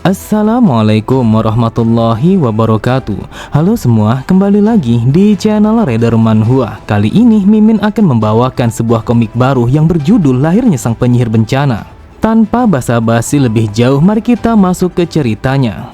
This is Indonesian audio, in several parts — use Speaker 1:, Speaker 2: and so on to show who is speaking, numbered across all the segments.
Speaker 1: Assalamualaikum warahmatullahi wabarakatuh. Halo semua, kembali lagi di channel Reder Manhwa. Kali ini Mimin akan membawakan sebuah komik baru yang berjudul Lahirnya Sang Penyihir Bencana. Tanpa basa-basi lebih jauh, mari kita masuk ke ceritanya.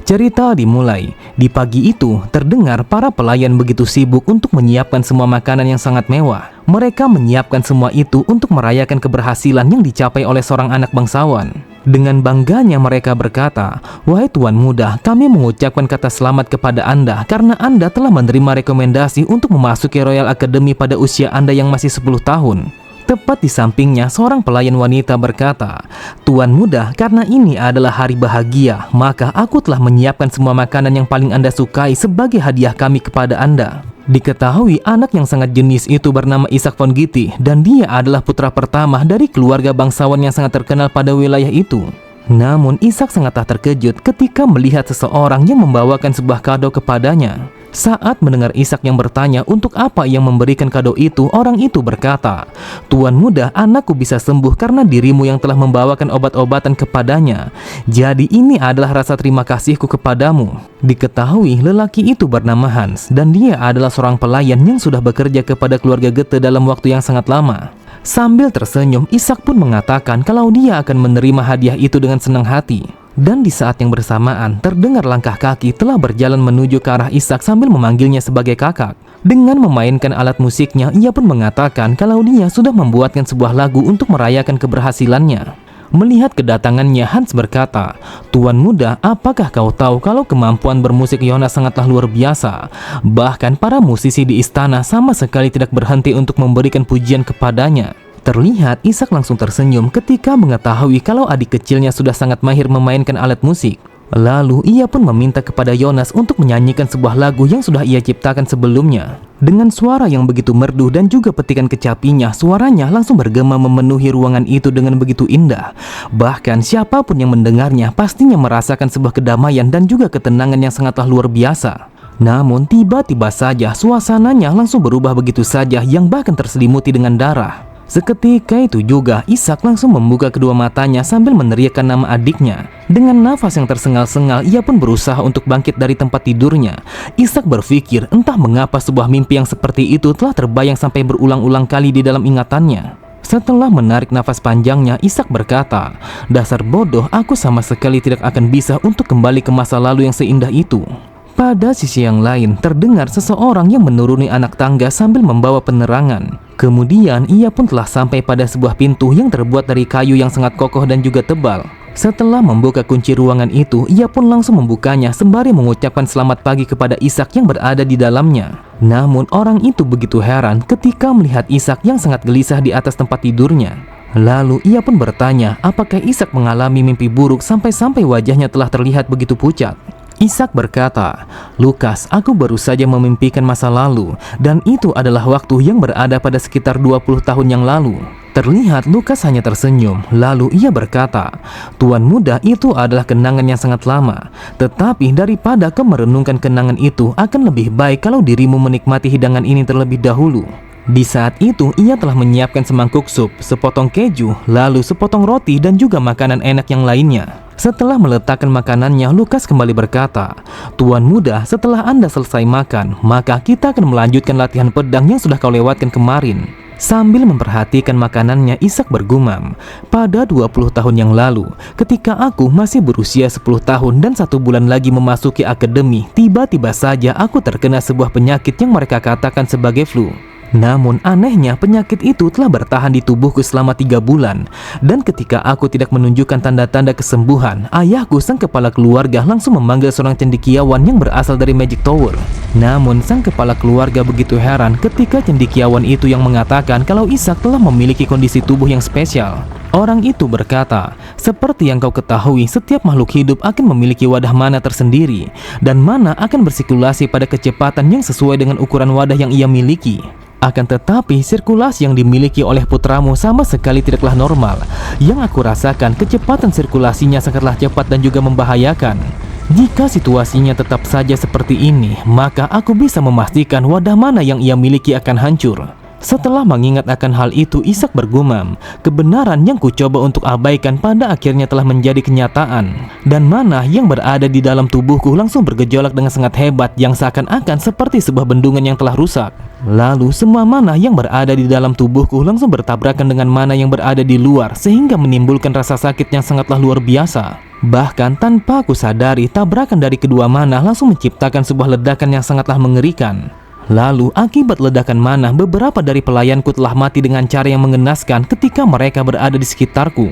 Speaker 1: Cerita dimulai. Di pagi itu, terdengar para pelayan begitu sibuk untuk menyiapkan semua makanan yang sangat mewah. Mereka menyiapkan semua itu untuk merayakan keberhasilan yang dicapai oleh seorang anak bangsawan. Dengan bangganya mereka berkata, "Wahai Tuan Muda, kami mengucapkan kata selamat kepada Anda karena Anda telah menerima rekomendasi untuk memasuki Royal Academy pada usia Anda yang masih 10 tahun." Tepat di sampingnya, seorang pelayan wanita berkata, "Tuan Muda, karena ini adalah hari bahagia, maka aku telah menyiapkan semua makanan yang paling Anda sukai sebagai hadiah kami kepada Anda." Diketahui anak yang sangat jenius itu bernama Ishak von Gitti, dan dia adalah putra pertama dari keluarga bangsawan yang sangat terkenal pada wilayah itu. Namun Ishak sangat terkejut ketika melihat seseorang yang membawakan sebuah kado kepadanya. Saat mendengar Ishak yang bertanya untuk apa yang memberikan kado itu, orang itu berkata, "Tuan Muda, anakku bisa sembuh karena dirimu yang telah membawakan obat-obatan kepadanya. Jadi ini adalah rasa terima kasihku kepadamu." Diketahui lelaki itu bernama Hans, dan dia adalah seorang pelayan yang sudah bekerja kepada keluarga Goethe dalam waktu yang sangat lama. Sambil tersenyum, Ishak pun mengatakan kalau dia akan menerima hadiah itu dengan senang hati. Dan di saat yang bersamaan, terdengar langkah kaki telah berjalan menuju ke arah Ishak sambil memanggilnya sebagai kakak. Dengan memainkan alat musiknya, ia pun mengatakan kalau dia sudah membuatkan sebuah lagu untuk merayakan keberhasilannya. Melihat kedatangannya, Hans berkata, "Tuan Muda, apakah kau tahu kalau kemampuan bermusik Jonas sangatlah luar biasa? Bahkan para musisi di istana sama sekali tidak berhenti untuk memberikan pujian kepadanya." Terlihat Ishak langsung tersenyum ketika mengetahui kalau adik kecilnya sudah sangat mahir memainkan alat musik. Lalu ia pun meminta kepada Jonas untuk menyanyikan sebuah lagu yang sudah ia ciptakan sebelumnya. Dengan suara yang begitu merdu dan juga petikan kecapinya, suaranya langsung bergema memenuhi ruangan itu dengan begitu indah. Bahkan siapapun yang mendengarnya pastinya merasakan sebuah kedamaian dan juga ketenangan yang sangatlah luar biasa. Namun tiba-tiba saja suasananya langsung berubah begitu saja, yang bahkan terselimuti dengan darah. Seketika itu juga Ishak langsung membuka kedua matanya sambil meneriakkan nama adiknya. Dengan nafas yang tersengal-sengal, ia pun berusaha untuk bangkit dari tempat tidurnya. Ishak berpikir entah mengapa sebuah mimpi yang seperti itu telah terbayang sampai berulang-ulang kali di dalam ingatannya. Setelah menarik nafas panjangnya, Ishak berkata, "Dasar bodoh, aku sama sekali tidak akan bisa untuk kembali ke masa lalu yang seindah itu." Pada sisi yang lain, terdengar seseorang yang menuruni anak tangga sambil membawa penerangan. Kemudian ia pun telah sampai pada sebuah pintu yang terbuat dari kayu yang sangat kokoh dan juga tebal. Setelah membuka kunci ruangan itu, ia pun langsung membukanya sembari mengucapkan selamat pagi kepada Ishak yang berada di dalamnya. Namun orang itu begitu heran ketika melihat Ishak yang sangat gelisah di atas tempat tidurnya. Lalu ia pun bertanya apakah Ishak mengalami mimpi buruk sampai-sampai wajahnya telah terlihat begitu pucat. Ishak berkata, "Lukas, aku baru saja memimpikan masa lalu, dan itu adalah waktu yang berada pada sekitar 20 tahun yang lalu." Terlihat Lukas hanya tersenyum, lalu ia berkata, "Tuan Muda, itu adalah kenangan yang sangat lama. Tetapi daripada kau merenungkan kenangan itu, akan lebih baik kalau dirimu menikmati hidangan ini terlebih dahulu." Di saat itu ia telah menyiapkan semangkuk sup, sepotong keju, lalu sepotong roti dan juga makanan enak yang lainnya. Setelah meletakkan makanannya, Lukas kembali berkata, "Tuan Muda, setelah Anda selesai makan, maka kita akan melanjutkan latihan pedang yang sudah kau lewatkan kemarin." Sambil memperhatikan makanannya, Ishak bergumam, "Pada 20 tahun yang lalu, ketika aku masih berusia 10 tahun dan 1 bulan lagi memasuki akademi, tiba-tiba saja aku terkena sebuah penyakit yang mereka katakan sebagai flu. Namun anehnya penyakit itu telah bertahan di tubuhku selama 3 bulan. Dan ketika aku tidak menunjukkan tanda-tanda kesembuhan, ayahku sang kepala keluarga langsung memanggil seorang cendekiawan yang berasal dari Magic Tower. Namun sang kepala keluarga begitu heran ketika cendekiawan itu yang mengatakan kalau Ishak telah memiliki kondisi tubuh yang spesial. Orang itu berkata, "Seperti yang kau ketahui, setiap makhluk hidup akan memiliki wadah mana tersendiri, dan mana akan bersirkulasi pada kecepatan yang sesuai dengan ukuran wadah yang ia miliki. Akan tetapi, sirkulasi yang dimiliki oleh putramu sama sekali tidaklah normal. Yang aku rasakan, kecepatan sirkulasinya sangatlah cepat dan juga membahayakan. Jika situasinya tetap saja seperti ini, maka aku bisa memastikan wadah mana yang ia miliki akan hancur." Setelah mengingat akan hal itu, Ishak bergumam, kebenaran yang kucoba untuk abaikan pada akhirnya telah menjadi kenyataan. Dan mana yang berada di dalam tubuhku langsung bergejolak dengan sangat hebat yang seakan-akan seperti sebuah bendungan yang telah rusak. Lalu semua mana yang berada di dalam tubuhku langsung bertabrakan dengan mana yang berada di luar sehingga menimbulkan rasa sakit yang sangatlah luar biasa. Bahkan tanpa aku sadari, tabrakan dari kedua mana langsung menciptakan sebuah ledakan yang sangatlah mengerikan. Lalu akibat ledakan mana, beberapa dari pelayanku telah mati dengan cara yang mengenaskan ketika mereka berada di sekitarku.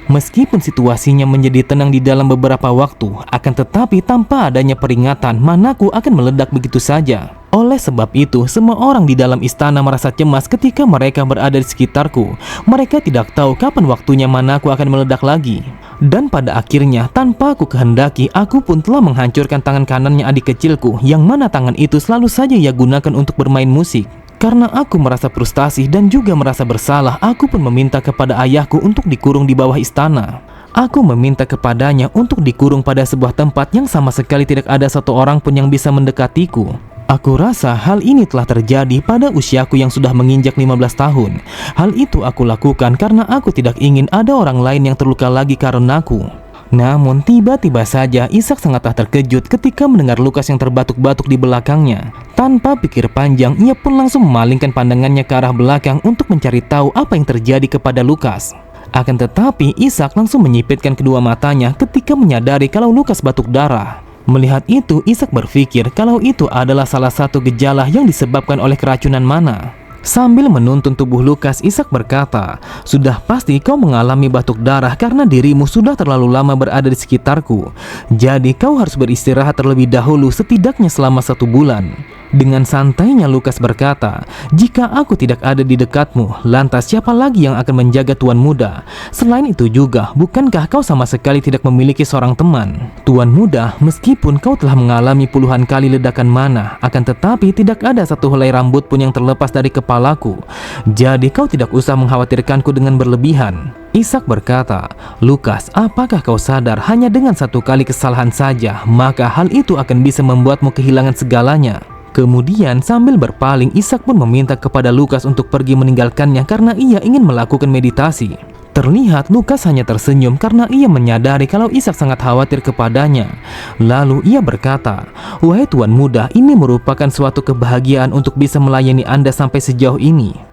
Speaker 1: Meskipun situasinya menjadi tenang di dalam beberapa waktu, akan tetapi tanpa adanya peringatan, manaku akan meledak begitu saja. Oleh sebab itu, semua orang di dalam istana merasa cemas ketika mereka berada di sekitarku. Mereka tidak tahu kapan waktunya manaku akan meledak lagi. Dan pada akhirnya, tanpa aku kehendaki, aku pun telah menghancurkan tangan kanannya adik kecilku, yang mana tangan itu selalu saja ia gunakan untuk bermain musik. Karena aku merasa frustasi dan juga merasa bersalah, aku pun meminta kepada ayahku untuk dikurung di bawah istana. Aku meminta kepadanya untuk dikurung pada sebuah tempat yang sama sekali tidak ada satu orang pun yang bisa mendekatiku. Aku rasa hal ini telah terjadi pada usiaku yang sudah menginjak 15 tahun. Hal itu aku lakukan karena aku tidak ingin ada orang lain yang terluka lagi karena aku. Namun tiba-tiba saja Ishak sangatlah terkejut ketika mendengar Lukas yang terbatuk-batuk di belakangnya. Tanpa pikir panjang, ia pun langsung memalingkan pandangannya ke arah belakang untuk mencari tahu apa yang terjadi kepada Lukas. Akan tetapi Ishak langsung menyipitkan kedua matanya ketika menyadari kalau Lukas batuk darah. Melihat itu, Ishak berpikir kalau itu adalah salah satu gejala yang disebabkan oleh keracunan mana. Sambil menuntun tubuh Lukas, Ishak berkata, "Sudah pasti kau mengalami batuk darah karena dirimu sudah terlalu lama berada di sekitarku. Jadi kau harus beristirahat terlebih dahulu setidaknya selama 1 bulan." Dengan santainya Lukas berkata, "Jika aku tidak ada di dekatmu, lantas siapa lagi yang akan menjaga Tuan Muda? Selain itu juga, bukankah kau sama sekali tidak memiliki seorang teman? Tuan Muda, meskipun kau telah mengalami puluhan kali ledakan mana, akan tetapi tidak ada satu helai rambut pun yang terlepas dari kepalaku. Jadi kau tidak usah mengkhawatirkanku dengan berlebihan." Ishak berkata, "Lukas, apakah kau sadar hanya dengan 1 kali kesalahan saja, maka hal itu akan bisa membuatmu kehilangan segalanya?" Kemudian sambil berpaling, Ishak pun meminta kepada Lukas untuk pergi meninggalkannya karena ia ingin melakukan meditasi. Terlihat Lukas hanya tersenyum karena ia menyadari kalau Ishak sangat khawatir kepadanya. Lalu ia berkata, "Wahai Tuan Muda, ini merupakan suatu kebahagiaan untuk bisa melayani Anda sampai sejauh ini."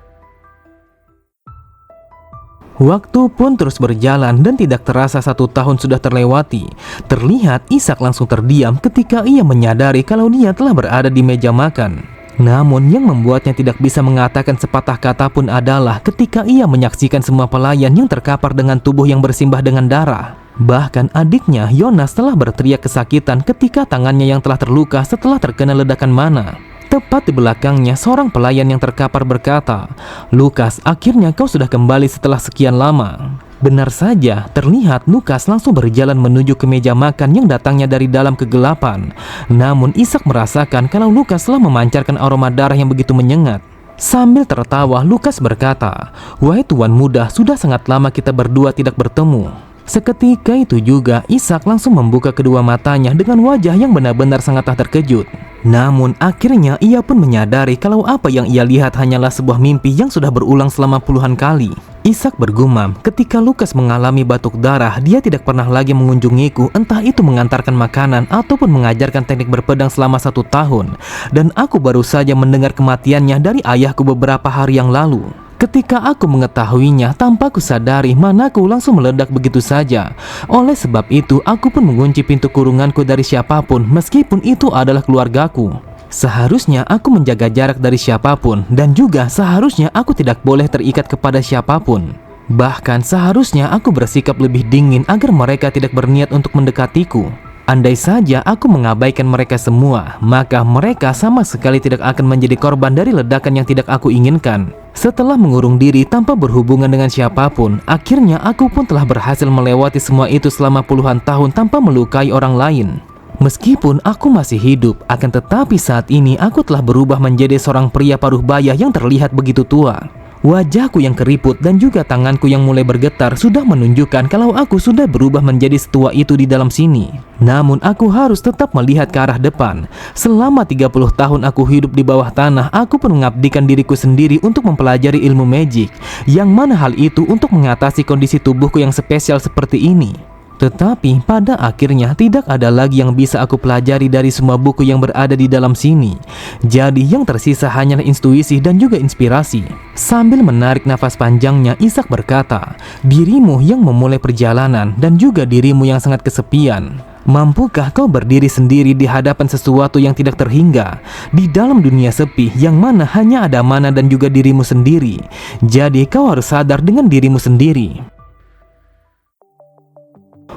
Speaker 1: Waktu pun terus berjalan dan tidak terasa 1 tahun sudah terlewati. Terlihat Ishak langsung terdiam ketika ia menyadari kalau dia telah berada di meja makan. Namun yang membuatnya tidak bisa mengatakan sepatah kata pun adalah ketika ia menyaksikan semua pelayan yang terkapar dengan tubuh yang bersimbah dengan darah. Bahkan adiknya Yonas telah berteriak kesakitan ketika tangannya yang telah terluka setelah terkena ledakan mana. Tepat di belakangnya, seorang pelayan yang terkapar berkata, "Lukas, akhirnya kau sudah kembali setelah sekian lama." Benar saja, terlihat Lukas langsung berjalan menuju ke meja makan yang datangnya dari dalam kegelapan. Namun Ishak merasakan kalau Lukas telah memancarkan aroma darah yang begitu menyengat. Sambil tertawa, Lukas berkata, "Wahai Tuan Muda, sudah sangat lama kita berdua tidak bertemu." Seketika itu juga, Ishak langsung membuka kedua matanya dengan wajah yang benar-benar sangatlah terkejut. Namun akhirnya ia pun menyadari kalau apa yang ia lihat hanyalah sebuah mimpi yang sudah berulang selama puluhan kali. Ishak bergumam, ketika Lukas mengalami batuk darah, dia tidak pernah lagi mengunjungiku, entah itu mengantarkan makanan ataupun mengajarkan teknik berpedang selama 1 tahun. Dan aku baru saja mendengar kematiannya dari ayahku beberapa hari yang lalu. Ketika aku mengetahuinya, tanpa ku sadari manaku langsung meledak begitu saja. Oleh sebab itu, aku pun mengunci pintu kurunganku dari siapapun, meskipun itu adalah keluargaku. Seharusnya aku menjaga jarak dari siapapun, dan juga seharusnya aku tidak boleh terikat kepada siapapun. Bahkan seharusnya aku bersikap lebih dingin agar mereka tidak berniat untuk mendekatiku. Andai saja aku mengabaikan mereka semua, maka mereka sama sekali tidak akan menjadi korban dari ledakan yang tidak aku inginkan. Setelah mengurung diri tanpa berhubungan dengan siapapun, akhirnya aku pun telah berhasil melewati semua itu selama puluhan tahun tanpa melukai orang lain. Meskipun aku masih hidup, akan tetapi saat ini aku telah berubah menjadi seorang pria paruh baya yang terlihat begitu tua. Wajahku yang keriput dan juga tanganku yang mulai bergetar sudah menunjukkan kalau aku sudah berubah menjadi setua itu di dalam sini. Namun aku harus tetap melihat ke arah depan. Selama 30 tahun aku hidup di bawah tanah, aku pun mengabdikan diriku sendiri untuk mempelajari ilmu magic, yang mana hal itu untuk mengatasi kondisi tubuhku yang spesial seperti ini. Tetapi pada akhirnya tidak ada lagi yang bisa aku pelajari dari semua buku yang berada di dalam sini. Jadi yang tersisa hanyalah intuisi dan juga inspirasi. Sambil menarik nafas panjangnya, Ishak berkata, "Dirimu yang memulai perjalanan dan juga dirimu yang sangat kesepian. Mampukah kau berdiri sendiri di hadapan sesuatu yang tidak terhingga, di dalam dunia sepi yang mana hanya ada mana dan juga dirimu sendiri? Jadi kau harus sadar dengan dirimu sendiri."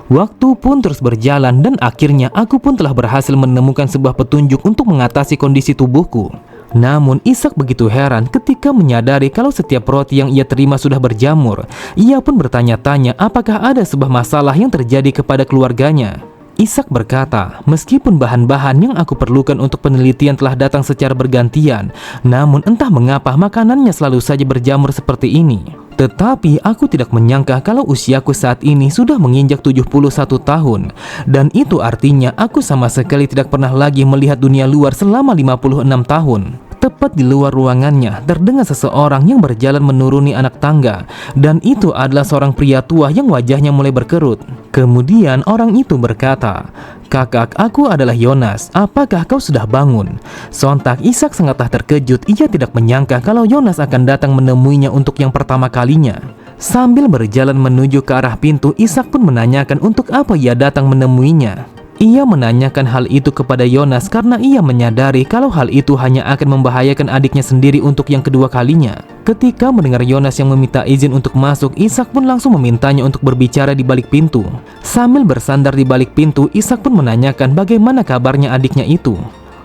Speaker 1: Waktu pun terus berjalan dan akhirnya aku pun telah berhasil menemukan sebuah petunjuk untuk mengatasi kondisi tubuhku. Namun Ishak begitu heran ketika menyadari kalau setiap roti yang ia terima sudah berjamur. Ia pun bertanya-tanya apakah ada sebuah masalah yang terjadi kepada keluarganya. Ishak berkata, meskipun bahan-bahan yang aku perlukan untuk penelitian telah datang secara bergantian, namun entah mengapa makanannya selalu saja berjamur seperti ini. Tetapi aku tidak menyangka kalau usiaku saat ini sudah menginjak 71 tahun. Dan itu artinya aku sama sekali tidak pernah lagi melihat dunia luar selama 56 tahun. Tepat di luar ruangannya terdengar seseorang yang berjalan menuruni anak tangga. Dan itu adalah seorang pria tua yang wajahnya mulai berkerut. Kemudian orang itu berkata, "Kakak, aku adalah Yonas. Apakah kau sudah bangun?" Sontak Ishak sangatlah terkejut. Ia tidak menyangka kalau Yonas akan datang menemuinya untuk yang pertama kalinya. Sambil berjalan menuju ke arah pintu, Ishak pun menanyakan untuk apa ia datang menemuinya. Ia menanyakan hal itu kepada Yonas karena ia menyadari kalau hal itu hanya akan membahayakan adiknya sendiri untuk yang kedua kalinya. Ketika mendengar Yonas yang meminta izin untuk masuk, Ishak pun langsung memintanya untuk berbicara di balik pintu. Sambil bersandar di balik pintu, Ishak pun menanyakan bagaimana kabarnya adiknya itu.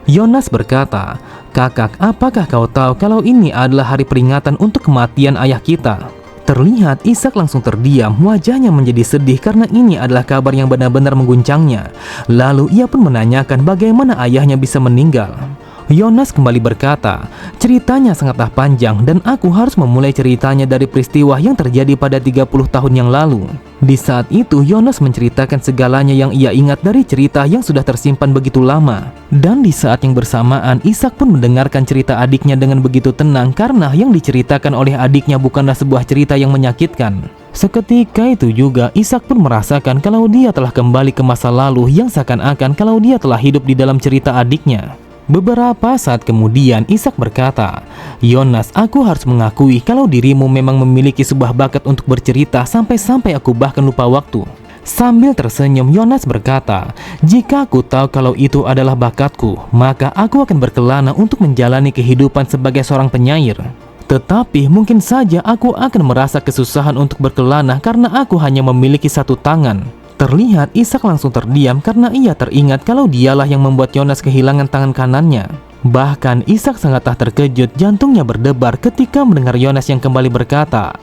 Speaker 1: Yonas berkata, "Kakak, apakah kau tahu kalau ini adalah hari peringatan untuk kematian ayah kita?" Terlihat Ishak langsung terdiam, wajahnya menjadi sedih karena ini adalah kabar yang benar-benar mengguncangnya. Lalu ia pun menanyakan bagaimana ayahnya bisa meninggal. Yonas kembali berkata, "Ceritanya sangatlah panjang dan aku harus memulai ceritanya dari peristiwa yang terjadi pada 30 tahun yang lalu." Di saat itu Yonas menceritakan segalanya yang ia ingat dari cerita yang sudah tersimpan begitu lama. Dan di saat yang bersamaan Ishak pun mendengarkan cerita adiknya dengan begitu tenang karena yang diceritakan oleh adiknya bukanlah sebuah cerita yang menyakitkan. Seketika itu juga Ishak pun merasakan kalau dia telah kembali ke masa lalu yang seakan-akan kalau dia telah hidup di dalam cerita adiknya. Beberapa saat kemudian Ishak berkata, "Yonas, aku harus mengakui kalau dirimu memang memiliki sebuah bakat untuk bercerita sampai-sampai aku bahkan lupa waktu." Sambil tersenyum Yonas berkata, "Jika aku tahu kalau itu adalah bakatku, maka aku akan berkelana untuk menjalani kehidupan sebagai seorang penyair. Tetapi mungkin saja aku akan merasa kesusahan untuk berkelana karena aku hanya memiliki satu tangan." Terlihat Ishak langsung terdiam karena ia teringat kalau dialah yang membuat Yonas kehilangan tangan kanannya. Bahkan Ishak sangatlah terkejut, jantungnya berdebar ketika mendengar Yonas yang kembali berkata,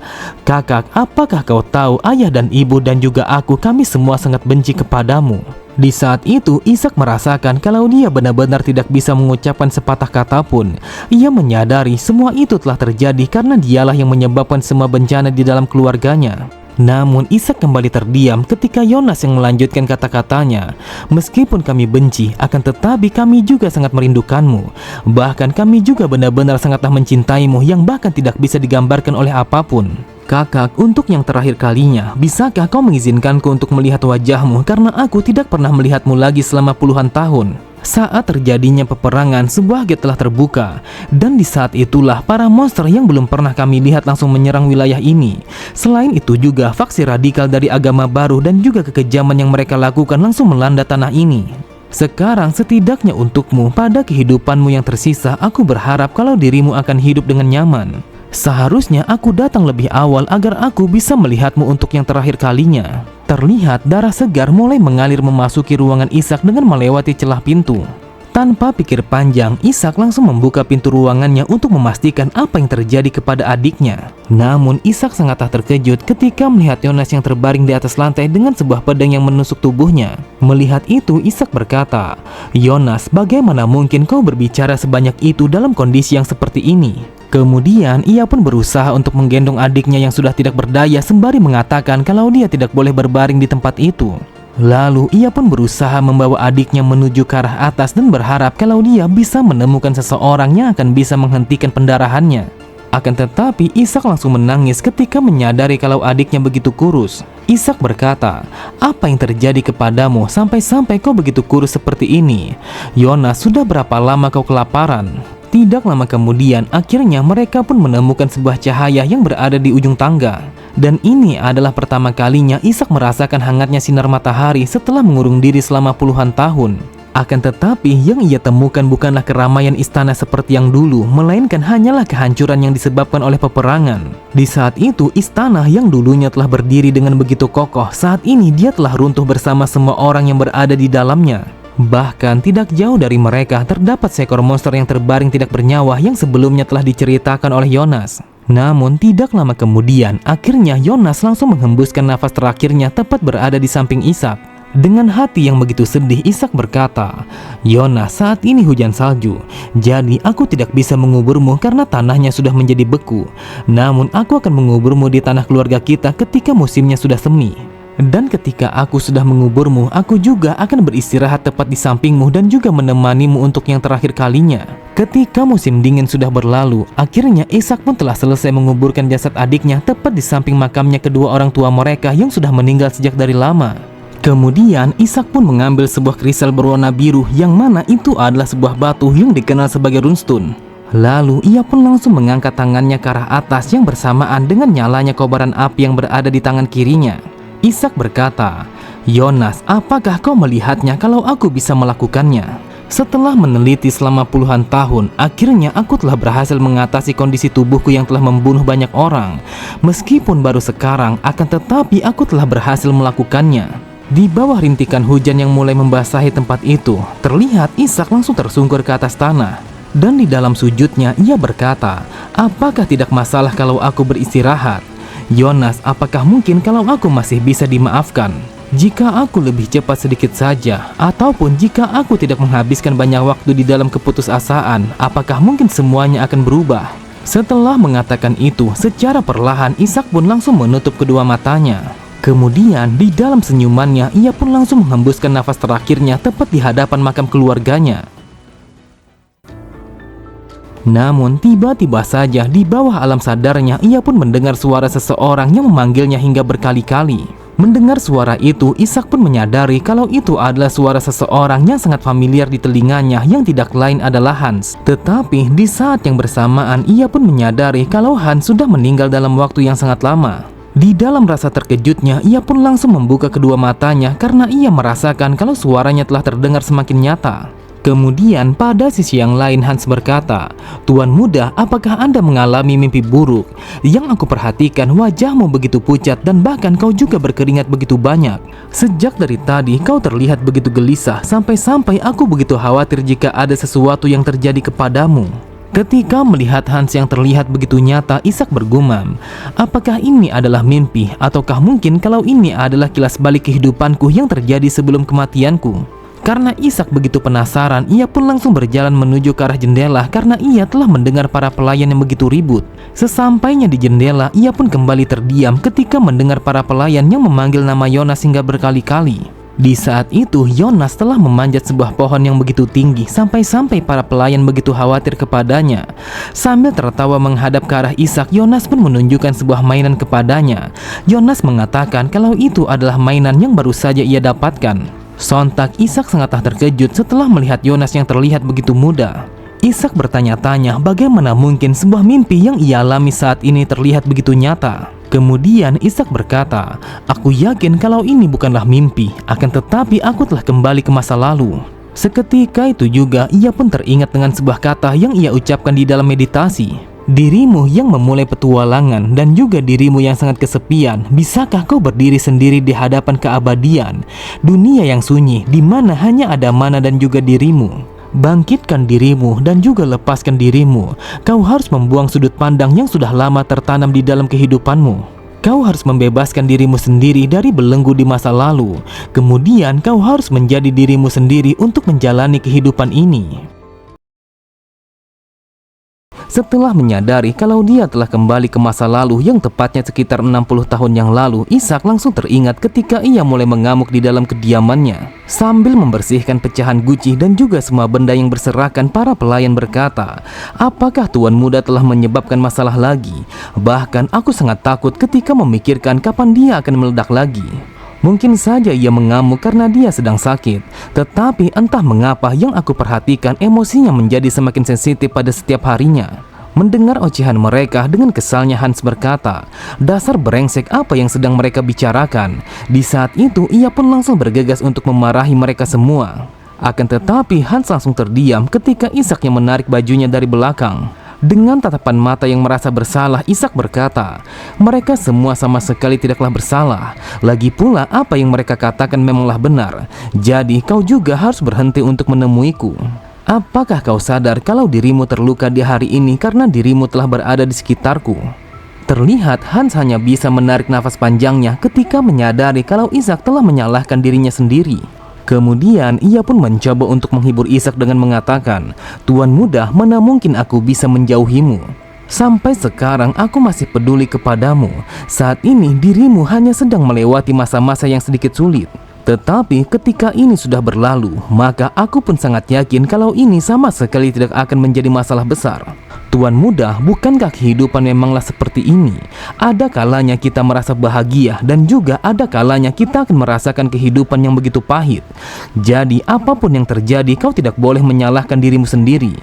Speaker 1: "Kakak, apakah kau tahu ayah dan ibu dan juga kami semua sangat benci kepadamu." Di saat itu Ishak merasakan kalau dia benar-benar tidak bisa mengucapkan sepatah kata pun. Ia menyadari semua itu telah terjadi karena dialah yang menyebabkan semua bencana di dalam keluarganya. Namun Ishak kembali terdiam ketika Yonas yang melanjutkan kata-katanya, "Meskipun kami benci, akan tetapi kami juga sangat merindukanmu. Bahkan kami juga benar-benar sangatlah mencintaimu yang bahkan tidak bisa digambarkan oleh apapun. Kakak, untuk yang terakhir kalinya, bisakah kau mengizinkanku untuk melihat wajahmu karena aku tidak pernah melihatmu lagi selama puluhan tahun?" Saat terjadinya peperangan, sebuah gate telah terbuka. Dan di saat itulah para monster yang belum pernah kami lihat langsung menyerang wilayah ini. Selain itu juga faksi radikal dari agama baru dan juga kekejaman yang mereka lakukan langsung melanda tanah ini. Sekarang setidaknya untukmu, pada kehidupanmu yang tersisa, aku berharap kalau dirimu akan hidup dengan nyaman. Seharusnya aku datang lebih awal agar aku bisa melihatmu untuk yang terakhir kalinya. Terlihat darah segar mulai mengalir memasuki ruangan Ishak dengan melewati celah pintu. Tanpa pikir panjang, Ishak langsung membuka pintu ruangannya untuk memastikan apa yang terjadi kepada adiknya. Namun Ishak sangatlah terkejut ketika melihat Yonas yang terbaring di atas lantai dengan sebuah pedang yang menusuk tubuhnya. Melihat itu, Ishak berkata, "Yonas, bagaimana mungkin kau berbicara sebanyak itu dalam kondisi yang seperti ini?" Kemudian ia pun berusaha untuk menggendong adiknya yang sudah tidak berdaya sembari mengatakan kalau dia tidak boleh berbaring di tempat itu. Lalu ia pun berusaha membawa adiknya menuju ke arah atas dan berharap kalau dia bisa menemukan seseorang yang akan bisa menghentikan pendarahannya. Akan tetapi Ishak langsung menangis ketika menyadari kalau adiknya begitu kurus. Ishak berkata, "Apa yang terjadi kepadamu sampai-sampai kau begitu kurus seperti ini? Yonas, sudah berapa lama kau kelaparan?" Tidak lama kemudian, akhirnya mereka pun menemukan sebuah cahaya yang berada di ujung tangga. Dan ini adalah pertama kalinya Ishak merasakan hangatnya sinar matahari setelah mengurung diri selama puluhan tahun. Akan tetapi yang ia temukan bukanlah keramaian istana seperti yang dulu, melainkan hanyalah kehancuran yang disebabkan oleh peperangan. Di saat itu, istana yang dulunya telah berdiri dengan begitu kokoh, saat ini dia telah runtuh bersama semua orang yang berada di dalamnya. Bahkan tidak jauh dari mereka terdapat seekor monster yang terbaring tidak bernyawa yang sebelumnya telah diceritakan oleh Yonas. Namun tidak lama kemudian, akhirnya Yonas langsung menghembuskan nafas terakhirnya tepat berada di samping Ishak. Dengan hati yang begitu sedih, Ishak berkata, "Yonas, saat ini hujan salju, jadi aku tidak bisa menguburmu karena tanahnya sudah menjadi beku. Namun aku akan menguburmu di tanah keluarga kita ketika musimnya sudah semi. Dan ketika aku sudah menguburmu, aku juga akan beristirahat tepat di sampingmu dan juga menemanimu untuk yang terakhir kalinya." Ketika musim dingin sudah berlalu, akhirnya Ishak pun telah selesai menguburkan jasad adiknya tepat di samping makamnya kedua orang tua mereka yang sudah meninggal sejak dari lama. Kemudian Ishak pun mengambil sebuah kristal berwarna biru yang mana itu adalah sebuah batu yang dikenal sebagai runestone. Lalu ia pun langsung mengangkat tangannya ke arah atas yang bersamaan dengan nyalanya kobaran api yang berada di tangan kirinya. Ishak berkata, "Yonas, apakah kau melihatnya kalau aku bisa melakukannya?" Setelah meneliti selama puluhan tahun, akhirnya aku telah berhasil mengatasi kondisi tubuhku yang telah membunuh banyak orang. Meskipun baru sekarang, akan tetapi aku telah berhasil melakukannya. Di bawah rintikan hujan yang mulai membasahi tempat itu, terlihat Ishak langsung tersungkur ke atas tanah. Dan di dalam sujudnya ia berkata, "Apakah tidak masalah kalau aku beristirahat? Yonas, apakah mungkin kalau aku masih bisa dimaafkan? Jika aku lebih cepat sedikit saja, ataupun jika aku tidak menghabiskan banyak waktu di dalam keputusasaan, apakah mungkin semuanya akan berubah?" Setelah mengatakan itu, secara perlahan Ishak pun langsung menutup kedua matanya. Kemudian di dalam senyumannya, ia pun langsung menghembuskan nafas terakhirnya tepat di hadapan makam keluarganya. Namun tiba-tiba saja di bawah alam sadarnya, ia pun mendengar suara seseorang yang memanggilnya hingga berkali-kali. Mendengar suara itu, Ishak pun menyadari kalau itu adalah suara seseorang yang sangat familiar di telinganya yang tidak lain adalah Hans. Tetapi di saat yang bersamaan, ia pun menyadari kalau Hans sudah meninggal dalam waktu yang sangat lama. Di dalam rasa terkejutnya, ia pun langsung membuka kedua matanya karena ia merasakan kalau suaranya telah terdengar semakin nyata. Kemudian pada sisi yang lain Hans berkata, "Tuan muda, apakah Anda mengalami mimpi buruk? Yang aku perhatikan wajahmu begitu pucat dan bahkan kau juga berkeringat begitu banyak. Sejak dari tadi kau terlihat begitu gelisah sampai-sampai aku begitu khawatir jika ada sesuatu yang terjadi kepadamu." Ketika melihat Hans yang terlihat begitu nyata, Ishak bergumam, "Apakah ini adalah mimpi? Ataukah mungkin kalau ini adalah kilas balik kehidupanku yang terjadi sebelum kematianku?" Karena Ishak begitu penasaran, ia pun langsung berjalan menuju ke arah jendela karena ia telah mendengar para pelayan yang begitu ribut. Sesampainya di jendela, ia pun kembali terdiam ketika mendengar para pelayan yang memanggil nama Yonas hingga berkali-kali. Di saat itu, Yonas telah memanjat sebuah pohon yang begitu tinggi sampai-sampai para pelayan begitu khawatir kepadanya. Sambil tertawa menghadap ke arah Ishak, Yonas pun menunjukkan sebuah mainan kepadanya. Yonas mengatakan kalau itu adalah mainan yang baru saja ia dapatkan. Sontak Ishak sangatlah terkejut setelah melihat Yonas yang terlihat begitu muda. Ishak bertanya-tanya bagaimana mungkin sebuah mimpi yang ia alami saat ini terlihat begitu nyata. Kemudian Ishak berkata, "Aku yakin kalau ini bukanlah mimpi, akan tetapi aku telah kembali ke masa lalu." Seketika itu juga ia pun teringat dengan sebuah kata yang ia ucapkan di dalam meditasi. "Dirimu yang memulai petualangan dan juga dirimu yang sangat kesepian, bisakah kau berdiri sendiri di hadapan keabadian, dunia yang sunyi di mana hanya ada mana dan juga dirimu?" Bangkitkan dirimu dan juga lepaskan dirimu. Kau harus membuang sudut pandang yang sudah lama tertanam di dalam kehidupanmu. Kau harus membebaskan dirimu sendiri dari belenggu di masa lalu. Kemudian kau harus menjadi dirimu sendiri untuk menjalani kehidupan ini. Setelah menyadari kalau dia telah kembali ke masa lalu yang tepatnya sekitar 60 tahun yang lalu, Ishak langsung teringat ketika ia mulai mengamuk di dalam kediamannya. Sambil membersihkan pecahan guci dan juga semua benda yang berserakan, para pelayan berkata, "Apakah Tuan Muda telah menyebabkan masalah lagi? Bahkan aku sangat takut ketika memikirkan kapan dia akan meledak lagi." Mungkin saja ia mengamuk karena dia sedang sakit, tetapi entah mengapa yang aku perhatikan emosinya menjadi semakin sensitif pada setiap harinya. Mendengar ocehan mereka, dengan kesalnya Hans berkata, "Dasar brengsek, apa yang sedang mereka bicarakan?" Di saat itu ia pun langsung bergegas untuk memarahi mereka semua. Akan tetapi Hans langsung terdiam ketika Ishak yang menarik bajunya dari belakang. Dengan tatapan mata yang merasa bersalah, Ishak berkata, "Mereka semua sama sekali tidaklah bersalah. Lagi pula apa yang mereka katakan memanglah benar. Jadi kau juga harus berhenti untuk menemuiku. Apakah kau sadar kalau dirimu terluka di hari ini karena dirimu telah berada di sekitarku?" Terlihat Hans hanya bisa menarik nafas panjangnya ketika menyadari kalau Ishak telah menyalahkan dirinya sendiri. Kemudian ia pun mencoba untuk menghibur Ishak dengan mengatakan, "Tuan Muda, mana mungkin aku bisa menjauhimu? Sampai sekarang aku masih peduli kepadamu. Saat ini dirimu hanya sedang melewati masa-masa yang sedikit sulit. Tetapi ketika ini sudah berlalu, maka aku pun sangat yakin kalau ini sama sekali tidak akan menjadi masalah besar. Tuan Muda, bukankah kehidupan memanglah seperti ini? Ada kalanya kita merasa bahagia dan juga ada kalanya kita akan merasakan kehidupan yang begitu pahit. Jadi apapun yang terjadi, kau tidak boleh menyalahkan dirimu sendiri."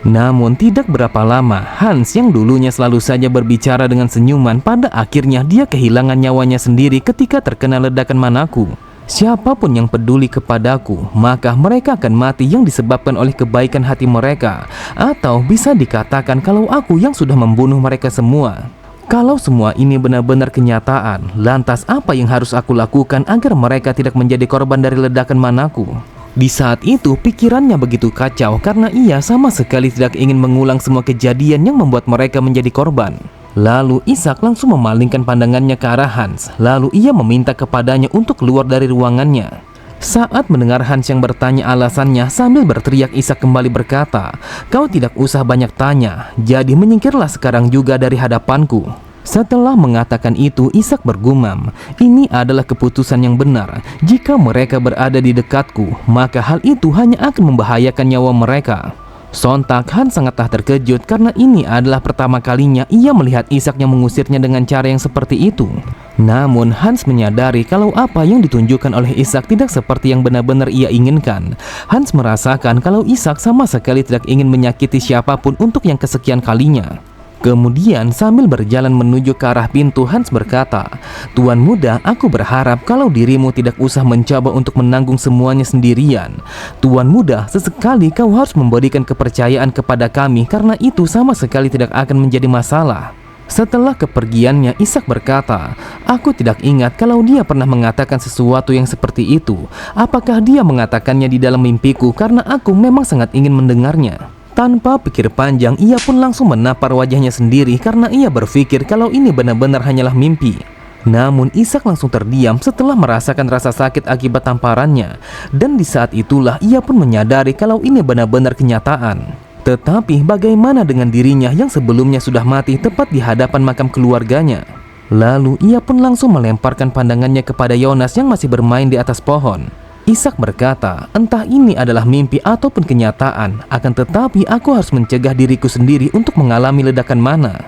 Speaker 1: Namun tidak berapa lama, Hans yang dulunya selalu saja berbicara dengan senyuman, pada akhirnya dia kehilangan nyawanya sendiri ketika terkena ledakan manaku. Siapapun yang peduli kepadaku, maka mereka akan mati yang disebabkan oleh kebaikan hati mereka. Atau bisa dikatakan kalau aku yang sudah membunuh mereka semua. Kalau semua ini benar-benar kenyataan, lantas apa yang harus aku lakukan agar mereka tidak menjadi korban dari ledakan manaku? Di saat itu pikirannya begitu kacau karena ia sama sekali tidak ingin mengulang semua kejadian yang membuat mereka menjadi korban. Lalu Ishak langsung memalingkan pandangannya ke arah Hans. Lalu ia meminta kepadanya untuk keluar dari ruangannya. Saat mendengar Hans yang bertanya alasannya, sambil berteriak Ishak kembali berkata, "Kau tidak usah banyak tanya, jadi menyingkirlah sekarang juga dari hadapanku." Setelah mengatakan itu, Ishak bergumam, "Ini adalah keputusan yang benar. Jika mereka berada di dekatku, maka hal itu hanya akan membahayakan nyawa mereka." Sontak Hans sangatlah terkejut karena ini adalah pertama kalinya ia melihat Ishak yang mengusirnya dengan cara yang seperti itu. Namun Hans menyadari kalau apa yang ditunjukkan oleh Ishak tidak seperti yang benar-benar ia inginkan. Hans merasakan kalau Ishak sama sekali tidak ingin menyakiti siapapun untuk yang kesekian kalinya. Kemudian sambil berjalan menuju ke arah pintu, Hans berkata, "Tuan Muda, aku berharap kalau dirimu tidak usah mencoba untuk menanggung semuanya sendirian. Tuan Muda, sesekali kau harus memberikan kepercayaan kepada kami karena itu sama sekali tidak akan menjadi masalah." Setelah kepergiannya, Ishak berkata, "Aku tidak ingat kalau dia pernah mengatakan sesuatu yang seperti itu. Apakah dia mengatakannya di dalam mimpiku karena aku memang sangat ingin mendengarnya." Tanpa pikir panjang, ia pun langsung menapar wajahnya sendiri karena ia berpikir kalau ini benar-benar hanyalah mimpi. Namun Ishak langsung terdiam setelah merasakan rasa sakit akibat tamparannya. Dan di saat itulah ia pun menyadari kalau ini benar-benar kenyataan. Tetapi bagaimana dengan dirinya yang sebelumnya sudah mati tepat di hadapan makam keluarganya? Lalu ia pun langsung melemparkan pandangannya kepada Yonas yang masih bermain di atas pohon. Ishak berkata, "Entah ini adalah mimpi ataupun kenyataan, akan tetapi aku harus mencegah diriku sendiri untuk mengalami ledakan mana."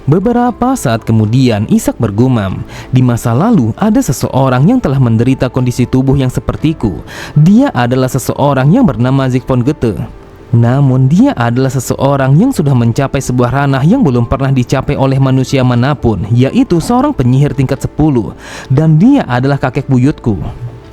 Speaker 1: Beberapa saat kemudian Ishak bergumam, "Di masa lalu ada seseorang yang telah menderita kondisi tubuh yang sepertiku. Dia adalah seseorang yang bernama Siegfried Goethe. Namun dia adalah seseorang yang sudah mencapai sebuah ranah yang belum pernah dicapai oleh manusia manapun, yaitu seorang penyihir tingkat 10, dan dia adalah kakek buyutku.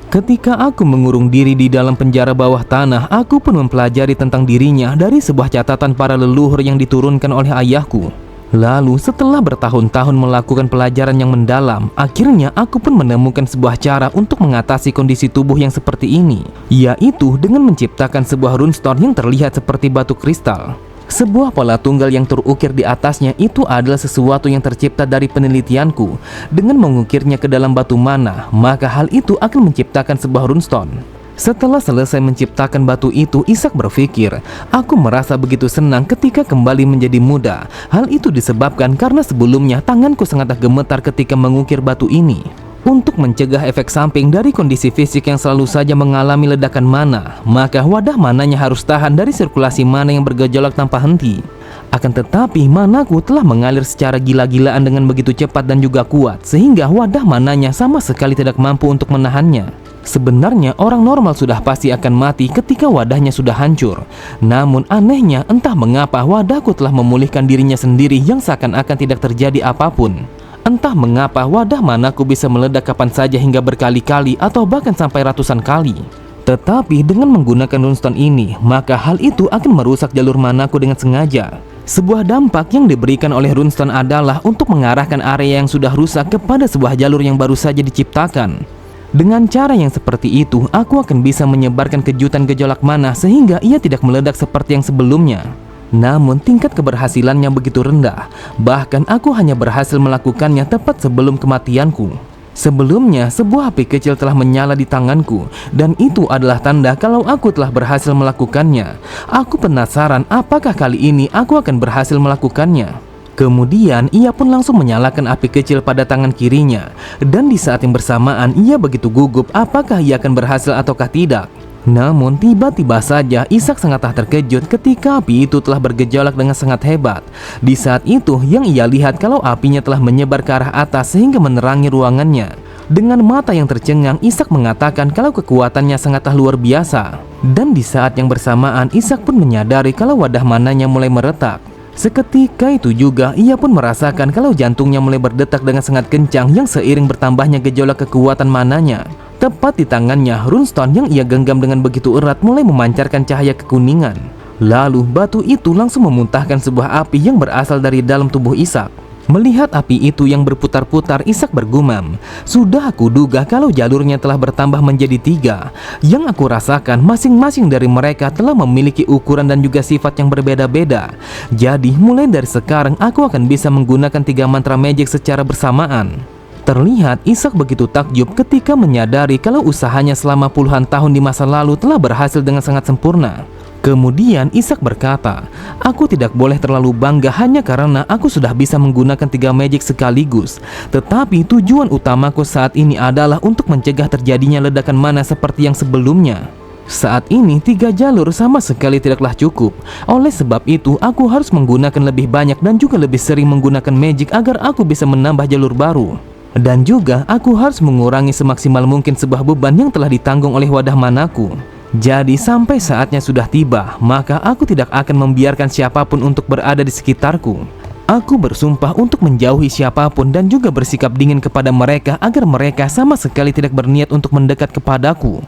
Speaker 1: Ketika aku mengurung diri di dalam penjara bawah tanah, aku pun mempelajari tentang dirinya dari sebuah catatan para leluhur yang diturunkan oleh ayahku. Lalu setelah bertahun-tahun melakukan pelajaran yang mendalam, akhirnya aku pun menemukan sebuah cara untuk mengatasi kondisi tubuh yang seperti ini, yaitu dengan menciptakan sebuah runestone yang terlihat seperti batu kristal. Sebuah pola tunggal yang terukir di atasnya itu adalah sesuatu yang tercipta dari penelitianku. Dengan mengukirnya ke dalam batu mana, maka hal itu akan menciptakan sebuah runestone. Setelah selesai menciptakan batu itu, Ishak berpikir, aku merasa begitu senang ketika kembali menjadi muda. Hal itu disebabkan karena sebelumnya tanganku sangatlah gemetar ketika mengukir batu ini. Untuk mencegah efek samping dari kondisi fisik yang selalu saja mengalami ledakan mana, maka wadah mananya harus tahan dari sirkulasi mana yang bergejolak tanpa henti. Akan tetapi manaku telah mengalir secara gila-gilaan dengan begitu cepat dan juga kuat, sehingga wadah mananya sama sekali tidak mampu untuk menahannya. Sebenarnya orang normal sudah pasti akan mati ketika wadahnya sudah hancur. Namun anehnya, entah mengapa wadahku telah memulihkan dirinya sendiri yang seakan-akan tidak terjadi apapun. Entah mengapa wadah manaku bisa meledak kapan saja hingga berkali-kali atau bahkan sampai ratusan kali. Tetapi dengan menggunakan runestone ini, maka hal itu akan merusak jalur manaku dengan sengaja. Sebuah dampak yang diberikan oleh runestone adalah untuk mengarahkan area yang sudah rusak kepada sebuah jalur yang baru saja diciptakan. Dengan cara yang seperti itu, aku akan bisa menyebarkan kejutan gejolak mana sehingga ia tidak meledak seperti yang sebelumnya. Namun tingkat keberhasilannya begitu rendah. Bahkan aku hanya berhasil melakukannya tepat sebelum kematianku. Sebelumnya, sebuah api kecil telah menyala di tanganku, dan itu adalah tanda kalau aku telah berhasil melakukannya. Aku penasaran apakah kali ini aku akan berhasil melakukannya. Kemudian ia pun langsung menyalakan api kecil pada tangan kirinya, dan di saat yang bersamaan ia begitu gugup apakah ia akan berhasil ataukah tidak. Namun tiba-tiba saja Ishak sangatlah terkejut ketika api itu telah bergejolak dengan sangat hebat. Di saat itu yang ia lihat kalau apinya telah menyebar ke arah atas sehingga menerangi ruangannya. Dengan mata yang tercengang, Ishak mengatakan kalau kekuatannya sangatlah luar biasa. Dan di saat yang bersamaan Ishak pun menyadari kalau wadah mananya mulai meretak. Seketika itu juga ia pun merasakan kalau jantungnya mulai berdetak dengan sangat kencang yang seiring bertambahnya gejolak kekuatan mananya. Tepat di tangannya, runestone yang ia genggam dengan begitu erat mulai memancarkan cahaya kekuningan. Lalu batu itu langsung memuntahkan sebuah api yang berasal dari dalam tubuh Ishak. Melihat api itu yang berputar-putar, Ishak bergumam, sudah aku duga kalau jalurnya telah bertambah menjadi 3. Yang aku rasakan masing-masing dari mereka telah memiliki ukuran dan juga sifat yang berbeda-beda. Jadi mulai dari sekarang aku akan bisa menggunakan 3 mantra magic secara bersamaan. Terlihat Ishak begitu takjub ketika menyadari kalau usahanya selama puluhan tahun di masa lalu telah berhasil dengan sangat sempurna. Kemudian Ishak berkata, aku tidak boleh terlalu bangga hanya karena aku sudah bisa menggunakan 3 magic sekaligus. Tetapi tujuan utamaku saat ini adalah untuk mencegah terjadinya ledakan mana seperti yang sebelumnya. Saat ini 3 jalur sama sekali tidaklah cukup. Oleh sebab itu aku harus menggunakan lebih banyak dan juga lebih sering menggunakan magic agar aku bisa menambah jalur baru. Dan juga aku harus mengurangi semaksimal mungkin sebuah beban yang telah ditanggung oleh wadah manaku. Jadi sampai saatnya sudah tiba, maka aku tidak akan membiarkan siapapun untuk berada di sekitarku. Aku bersumpah untuk menjauhi siapapun dan juga bersikap dingin kepada mereka agar mereka sama sekali tidak berniat untuk mendekat kepadaku.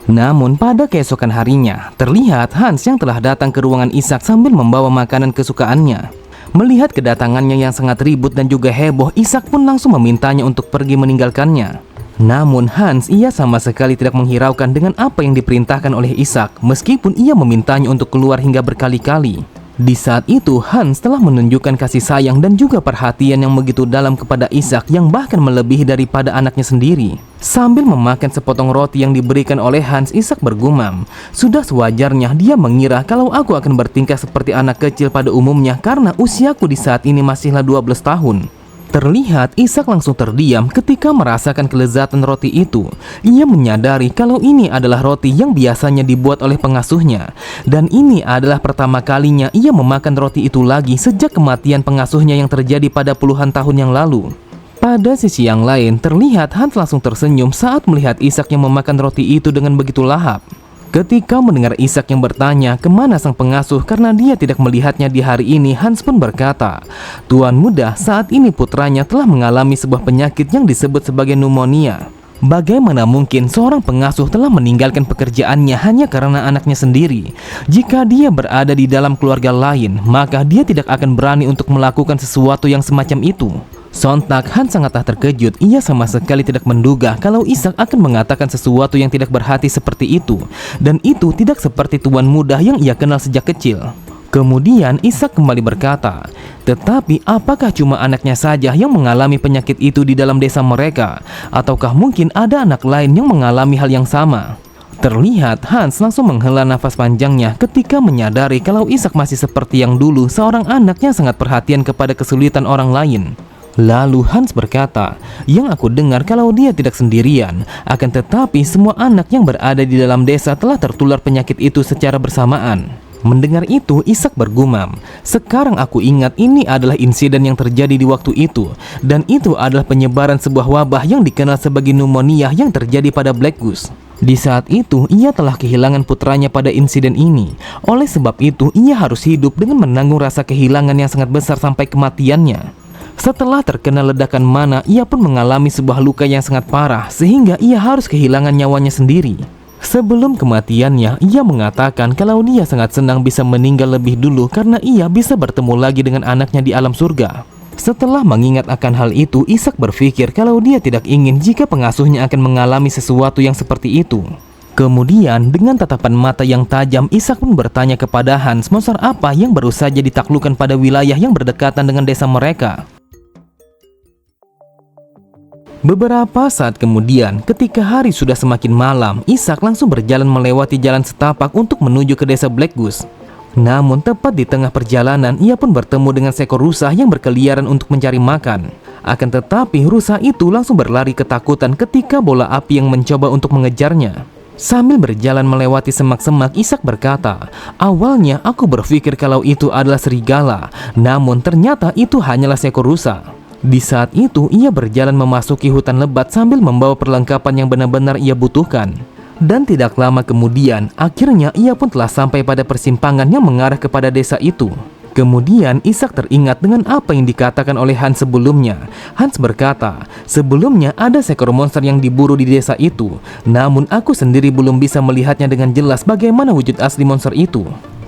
Speaker 1: Namun pada keesokan harinya, terlihat Hans yang telah datang ke ruangan Ishak sambil membawa makanan kesukaannya. Melihat kedatangannya yang sangat ribut dan juga heboh, Ishak pun langsung memintanya untuk pergi meninggalkannya. Namun Hans ia sama sekali tidak menghiraukan dengan apa yang diperintahkan oleh Ishak, meskipun ia memintanya untuk keluar hingga berkali-kali. Di saat itu Hans telah menunjukkan kasih sayang dan juga perhatian yang begitu dalam kepada Ishak yang bahkan melebihi daripada anaknya sendiri. Sambil memakan sepotong roti yang diberikan oleh Hans, Ishak bergumam, sudah sewajarnya dia mengira kalau aku akan bertingkah seperti anak kecil pada umumnya karena usiaku di saat ini masihlah 12 tahun. Terlihat Ishak langsung terdiam ketika merasakan kelezatan roti itu. Ia menyadari kalau ini adalah roti yang biasanya dibuat oleh pengasuhnya. Dan ini adalah pertama kalinya ia memakan roti itu lagi sejak kematian pengasuhnya yang terjadi pada puluhan tahun yang lalu. Pada sisi yang lain, terlihat Hans langsung tersenyum saat melihat Ishak yang memakan roti itu dengan begitu lahap. Ketika mendengar Ishak yang bertanya kemana sang pengasuh karena dia tidak melihatnya di hari ini, Hans pun berkata, Tuan muda, saat ini putranya telah mengalami sebuah penyakit yang disebut sebagai pneumonia. Bagaimana mungkin seorang pengasuh telah meninggalkan pekerjaannya hanya karena anaknya sendiri? Jika dia berada di dalam keluarga lain, maka dia tidak akan berani untuk melakukan sesuatu yang semacam itu. Sontak Hans sangatlah terkejut. Ia sama sekali tidak menduga kalau Ishak akan mengatakan sesuatu yang tidak berhati seperti itu. Dan itu tidak seperti tuan muda yang ia kenal sejak kecil. Kemudian Ishak kembali berkata, "Tetapi apakah cuma anaknya saja yang mengalami penyakit itu di dalam desa mereka? Ataukah mungkin ada anak lain yang mengalami hal yang sama?" Terlihat Hans langsung menghela nafas panjangnya ketika menyadari kalau Ishak masih seperti yang dulu, seorang anak yang sangat perhatian kepada kesulitan orang lain. Lalu Hans berkata, "Yang aku dengar kalau dia tidak sendirian, akan tetapi semua anak yang berada di dalam desa telah tertular penyakit itu secara bersamaan." Mendengar itu, Ishak bergumam, "Sekarang aku ingat ini adalah insiden yang terjadi di waktu itu. Dan itu adalah penyebaran sebuah wabah yang dikenal sebagai pneumonia yang terjadi pada Black Goose. Di saat itu, ia telah kehilangan putranya pada insiden ini. Oleh sebab itu, ia harus hidup dengan menanggung rasa kehilangan yang sangat besar sampai kematiannya. Setelah terkena ledakan mana, ia pun mengalami sebuah luka yang sangat parah sehingga ia harus kehilangan nyawanya sendiri. Sebelum kematiannya, ia mengatakan kalau dia sangat senang bisa meninggal lebih dulu karena ia bisa bertemu lagi dengan anaknya di alam surga." Setelah mengingat akan hal itu, Ishak berpikir kalau dia tidak ingin jika pengasuhnya akan mengalami sesuatu yang seperti itu. Kemudian, dengan tatapan mata yang tajam, Ishak pun bertanya kepada Hans monster apa yang baru saja ditaklukkan pada wilayah yang berdekatan dengan desa mereka. Beberapa saat kemudian, ketika hari sudah semakin malam, Ishak langsung berjalan melewati jalan setapak untuk menuju ke desa Black Goose. Namun tepat di tengah perjalanan, ia pun bertemu dengan seekor rusa yang berkeliaran untuk mencari makan. Akan tetapi rusa itu langsung berlari ketakutan ketika bola api yang mencoba untuk mengejarnya. Sambil berjalan melewati semak-semak, Ishak berkata, "Awalnya aku berpikir kalau itu adalah serigala, namun ternyata itu hanyalah seekor rusa." Di saat itu, ia berjalan memasuki hutan lebat sambil membawa perlengkapan yang benar-benar ia butuhkan. Dan tidak lama kemudian, akhirnya ia pun telah sampai pada persimpangan yang mengarah kepada desa itu. Kemudian Ishak teringat dengan apa yang dikatakan oleh Hans sebelumnya. Hans berkata, "Sebelumnya ada seekor monster yang diburu di desa itu. Namun aku sendiri belum bisa melihatnya dengan jelas bagaimana wujud asli monster itu.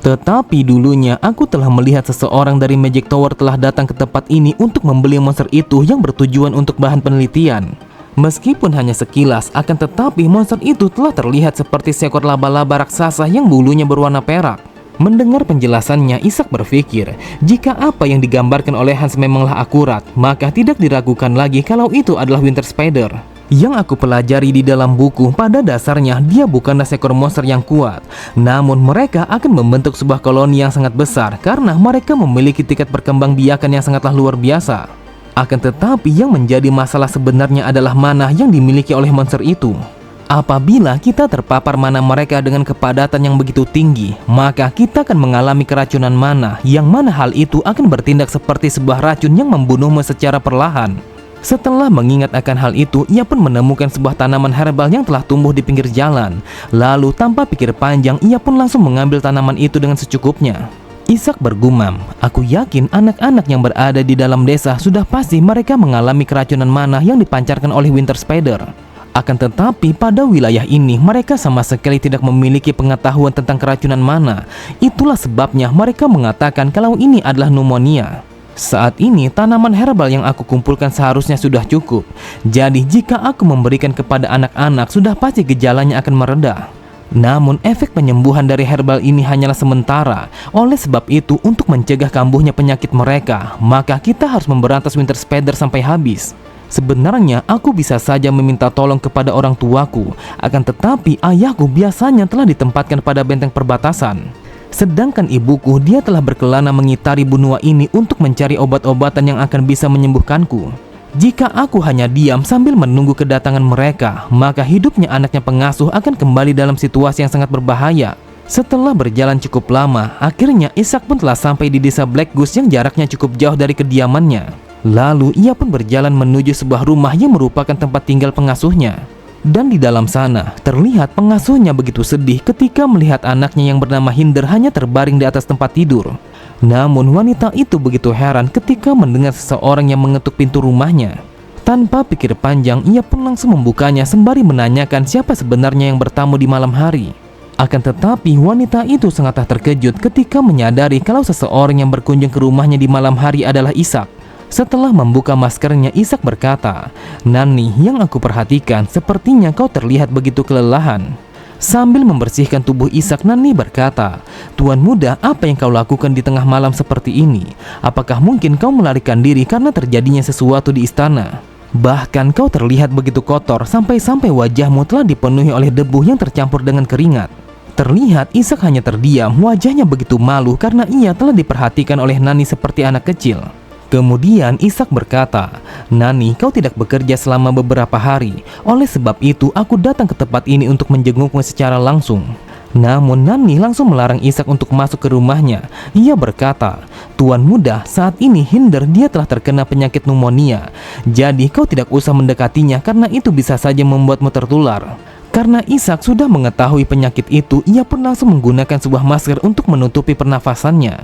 Speaker 1: Tetapi dulunya aku telah melihat seseorang dari Magic Tower telah datang ke tempat ini untuk membeli monster itu yang bertujuan untuk bahan penelitian. Meskipun hanya sekilas, akan tetapi monster itu telah terlihat seperti seekor laba-laba raksasa yang bulunya berwarna perak." Mendengar penjelasannya, Ishak berpikir, jika apa yang digambarkan oleh Hans memanglah akurat, maka tidak diragukan lagi kalau itu adalah Winter Spider. Yang aku pelajari di dalam buku, pada dasarnya dia bukanlah seekor monster yang kuat. Namun mereka akan membentuk sebuah koloni yang sangat besar karena mereka memiliki tingkat perkembangbiakan yang sangatlah luar biasa. Akan tetapi yang menjadi masalah sebenarnya adalah mana yang dimiliki oleh monster itu. Apabila kita terpapar mana mereka dengan kepadatan yang begitu tinggi, maka kita akan mengalami keracunan mana, yang mana hal itu akan bertindak seperti sebuah racun yang membunuhmu secara perlahan. Setelah mengingat akan hal itu, ia pun menemukan sebuah tanaman herbal yang telah tumbuh di pinggir jalan. Lalu tanpa pikir panjang, ia pun langsung mengambil tanaman itu dengan secukupnya. Ishak bergumam, "Aku yakin anak-anak yang berada di dalam desa sudah pasti mereka mengalami keracunan mana yang dipancarkan oleh Winter Spider. Akan tetapi pada wilayah ini mereka sama sekali tidak memiliki pengetahuan tentang keracunan mana. Itulah sebabnya mereka mengatakan kalau ini adalah pneumonia. Saat ini tanaman herbal yang aku kumpulkan seharusnya sudah cukup. Jadi jika aku memberikan kepada anak-anak, sudah pasti gejalanya akan mereda. Namun efek penyembuhan dari herbal ini hanyalah sementara. Oleh sebab itu, untuk mencegah kambuhnya penyakit mereka, maka kita harus memberantas Winter Spider sampai habis. Sebenarnya aku bisa saja meminta tolong kepada orang tuaku, akan tetapi ayahku biasanya telah ditempatkan pada benteng perbatasan. Sedangkan ibuku, dia telah berkelana mengitari benua ini untuk mencari obat-obatan yang akan bisa menyembuhkanku. Jika aku hanya diam sambil menunggu kedatangan mereka, maka hidupnya anaknya pengasuh akan kembali dalam situasi yang sangat berbahaya." Setelah berjalan cukup lama, akhirnya Ishak pun telah sampai di desa Black Goose yang jaraknya cukup jauh dari kediamannya. Lalu ia pun berjalan menuju sebuah rumah yang merupakan tempat tinggal pengasuhnya. Dan di dalam sana, terlihat pengasuhnya begitu sedih ketika melihat anaknya yang bernama Hinder hanya terbaring di atas tempat tidur. Namun wanita itu begitu heran ketika mendengar seseorang yang mengetuk pintu rumahnya. Tanpa pikir panjang, ia pun langsung membukanya sembari menanyakan siapa sebenarnya yang bertamu di malam hari. Akan tetapi wanita itu sangatlah terkejut ketika menyadari kalau seseorang yang berkunjung ke rumahnya di malam hari adalah Ishak. Setelah membuka maskernya, Ishak berkata, "Nani, yang aku perhatikan, sepertinya kau terlihat begitu kelelahan." Sambil membersihkan tubuh Ishak, Nani berkata, "Tuan muda, apa yang kau lakukan di tengah malam seperti ini? Apakah mungkin kau melarikan diri karena terjadinya sesuatu di istana? Bahkan kau terlihat begitu kotor sampai-sampai wajahmu telah dipenuhi oleh debu yang tercampur dengan keringat." Terlihat Ishak hanya terdiam, wajahnya begitu malu karena ia telah diperhatikan oleh Nani seperti anak kecil. Kemudian Ishak berkata, "Nani, kau tidak bekerja selama beberapa hari. Oleh sebab itu aku datang ke tempat ini untuk menjengukmu secara langsung." Namun Nani langsung melarang Ishak untuk masuk ke rumahnya. Ia berkata, "Tuan muda, saat ini Hinder dia telah terkena penyakit pneumonia. Jadi kau tidak usah mendekatinya karena itu bisa saja membuatmu tertular." Karena Ishak sudah mengetahui penyakit itu, ia pun langsung menggunakan sebuah masker untuk menutupi pernafasannya.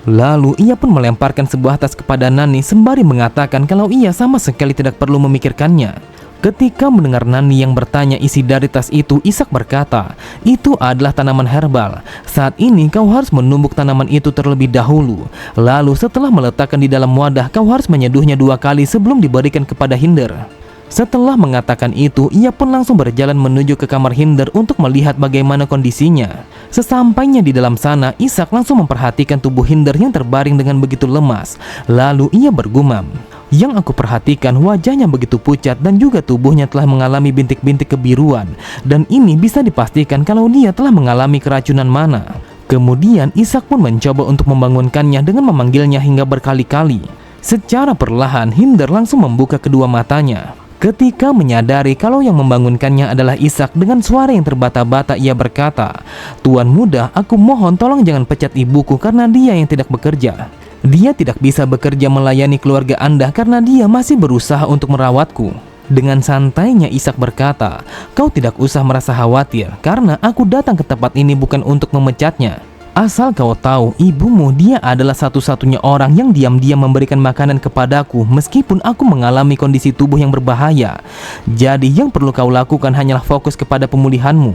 Speaker 1: Lalu ia pun melemparkan sebuah tas kepada Nani sembari mengatakan kalau ia sama sekali tidak perlu memikirkannya. Ketika mendengar Nani yang bertanya isi dari tas itu, Ishak berkata, "Itu adalah tanaman herbal. Saat ini kau harus menumbuk tanaman itu terlebih dahulu. Lalu setelah meletakkan di dalam wadah, kau harus menyeduhnya 2 kali sebelum diberikan kepada Hinder." Setelah mengatakan itu, ia pun langsung berjalan menuju ke kamar Hinder untuk melihat bagaimana kondisinya. Sesampainya di dalam sana, Ishak langsung memperhatikan tubuh Hinder yang terbaring dengan begitu lemas. Lalu ia bergumam, "Yang aku perhatikan, wajahnya begitu pucat dan juga tubuhnya telah mengalami bintik-bintik kebiruan. Dan ini bisa dipastikan kalau dia telah mengalami keracunan mana." Kemudian Ishak pun mencoba untuk membangunkannya dengan memanggilnya hingga berkali-kali. Secara perlahan, Hinder langsung membuka kedua matanya. Ketika menyadari kalau yang membangunkannya adalah Ishak, dengan suara yang terbata-bata ia berkata, "Tuan muda, aku mohon tolong jangan pecat ibuku karena dia yang tidak bekerja. Dia tidak bisa bekerja melayani keluarga Anda karena dia masih berusaha untuk merawatku." Dengan santainya Ishak berkata, "Kau tidak usah merasa khawatir karena aku datang ke tempat ini bukan untuk memecatnya. Asal kau tahu, ibumu dia adalah satu-satunya orang yang diam-diam memberikan makanan kepadaku meskipun aku mengalami kondisi tubuh yang berbahaya. Jadi yang perlu kau lakukan hanyalah fokus kepada pemulihanmu."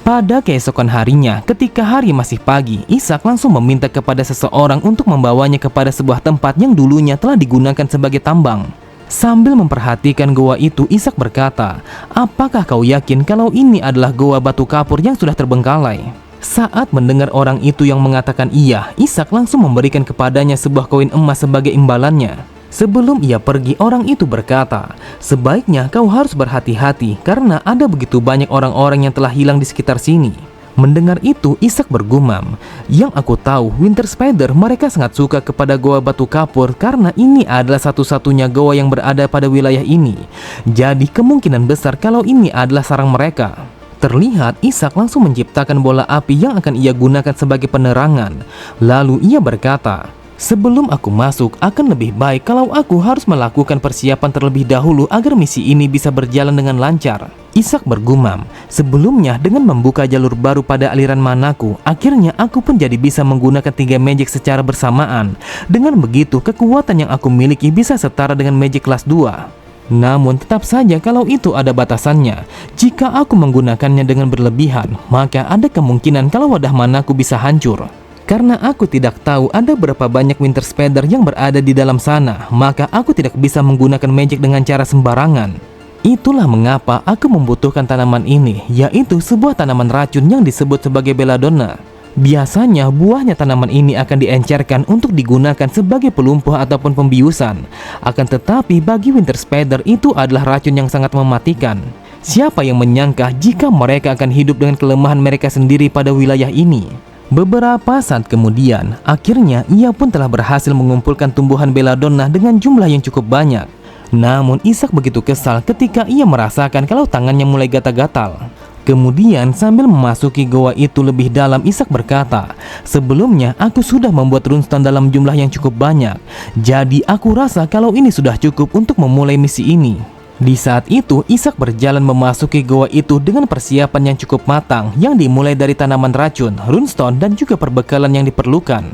Speaker 1: Pada keesokan harinya, ketika hari masih pagi, Ishak langsung meminta kepada seseorang untuk membawanya kepada sebuah tempat yang dulunya telah digunakan sebagai tambang. Sambil memperhatikan goa itu, Ishak berkata, "Apakah kau yakin kalau ini adalah goa batu kapur yang sudah terbengkalai?" Saat mendengar orang itu yang mengatakan iya, Ishak langsung memberikan kepadanya sebuah koin emas sebagai imbalannya. Sebelum ia pergi, orang itu berkata, "Sebaiknya kau harus berhati-hati karena ada begitu banyak orang-orang yang telah hilang di sekitar sini." Mendengar itu, Ishak bergumam, "Yang aku tahu, Winter Spider mereka sangat suka kepada goa batu kapur karena ini adalah satu-satunya goa yang berada pada wilayah ini. Jadi kemungkinan besar kalau ini adalah sarang mereka." Terlihat Ishak langsung menciptakan bola api yang akan ia gunakan sebagai penerangan. Lalu ia berkata, "Sebelum aku masuk, akan lebih baik kalau aku harus melakukan persiapan terlebih dahulu agar misi ini bisa berjalan dengan lancar." Ishak bergumam, "Sebelumnya dengan membuka jalur baru pada aliran manaku, akhirnya aku pun jadi bisa menggunakan 3 magic secara bersamaan. Dengan begitu, kekuatan yang aku miliki bisa setara dengan magic kelas 2. Namun tetap saja kalau itu ada batasannya. Jika aku menggunakannya dengan berlebihan, maka ada kemungkinan kalau wadah manaku bisa hancur. Karena aku tidak tahu ada berapa banyak Winter Spider yang berada di dalam sana, maka aku tidak bisa menggunakan magic dengan cara sembarangan. Itulah mengapa aku membutuhkan tanaman ini, yaitu sebuah tanaman racun yang disebut sebagai belladonna. Biasanya buahnya tanaman ini akan diencerkan untuk digunakan sebagai pelumpuh ataupun pembiusan. Akan tetapi bagi Winter Spider itu adalah racun yang sangat mematikan. Siapa yang menyangka jika mereka akan hidup dengan kelemahan mereka sendiri pada wilayah ini?" Beberapa saat kemudian, akhirnya ia pun telah berhasil mengumpulkan tumbuhan belladonna dengan jumlah yang cukup banyak. Namun Ishak begitu kesal ketika ia merasakan kalau tangannya mulai gatal-gatal. Kemudian sambil memasuki goa itu lebih dalam, Ishak berkata, "Sebelumnya aku sudah membuat runestone dalam jumlah yang cukup banyak. Jadi aku rasa kalau ini sudah cukup untuk memulai misi ini." Di saat itu, Ishak berjalan memasuki goa itu dengan persiapan yang cukup matang yang dimulai dari tanaman racun, runestone, dan juga perbekalan yang diperlukan.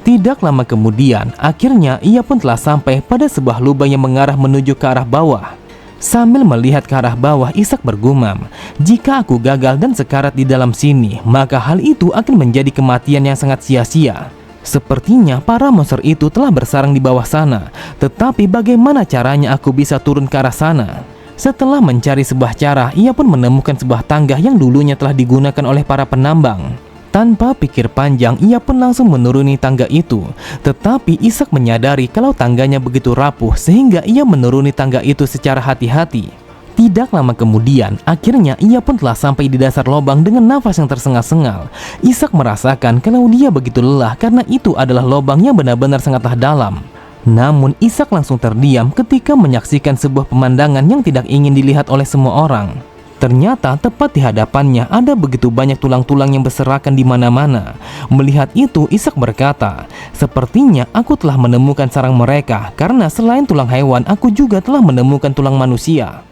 Speaker 1: Tidak lama kemudian, akhirnya ia pun telah sampai pada sebuah lubang yang mengarah menuju ke arah bawah. Sambil melihat ke arah bawah, Ishak bergumam, "Jika aku gagal dan sekarat di dalam sini, maka hal itu akan menjadi kematian yang sangat sia-sia." Sepertinya para monster itu telah bersarang di bawah sana, tetapi bagaimana caranya aku bisa turun ke arah sana? Setelah mencari sebuah cara, ia pun menemukan sebuah tangga yang dulunya telah digunakan oleh para penambang. Tanpa pikir panjang, ia pun langsung menuruni tangga itu. Tetapi Ishak menyadari kalau tangganya begitu rapuh sehingga ia menuruni tangga itu secara hati-hati. Tidak lama kemudian, akhirnya ia pun telah sampai di dasar lubang dengan nafas yang tersengal-sengal. Ishak merasakan kalau dia begitu lelah karena itu adalah lubang yang benar-benar sangatlah dalam. Namun Ishak langsung terdiam ketika menyaksikan sebuah pemandangan yang tidak ingin dilihat oleh semua orang. Ternyata tepat di hadapannya ada begitu banyak tulang-tulang yang berserakan di mana-mana. Melihat itu, Ishak berkata, "Sepertinya aku telah menemukan sarang mereka, karena selain tulang hewan, aku juga telah menemukan tulang manusia."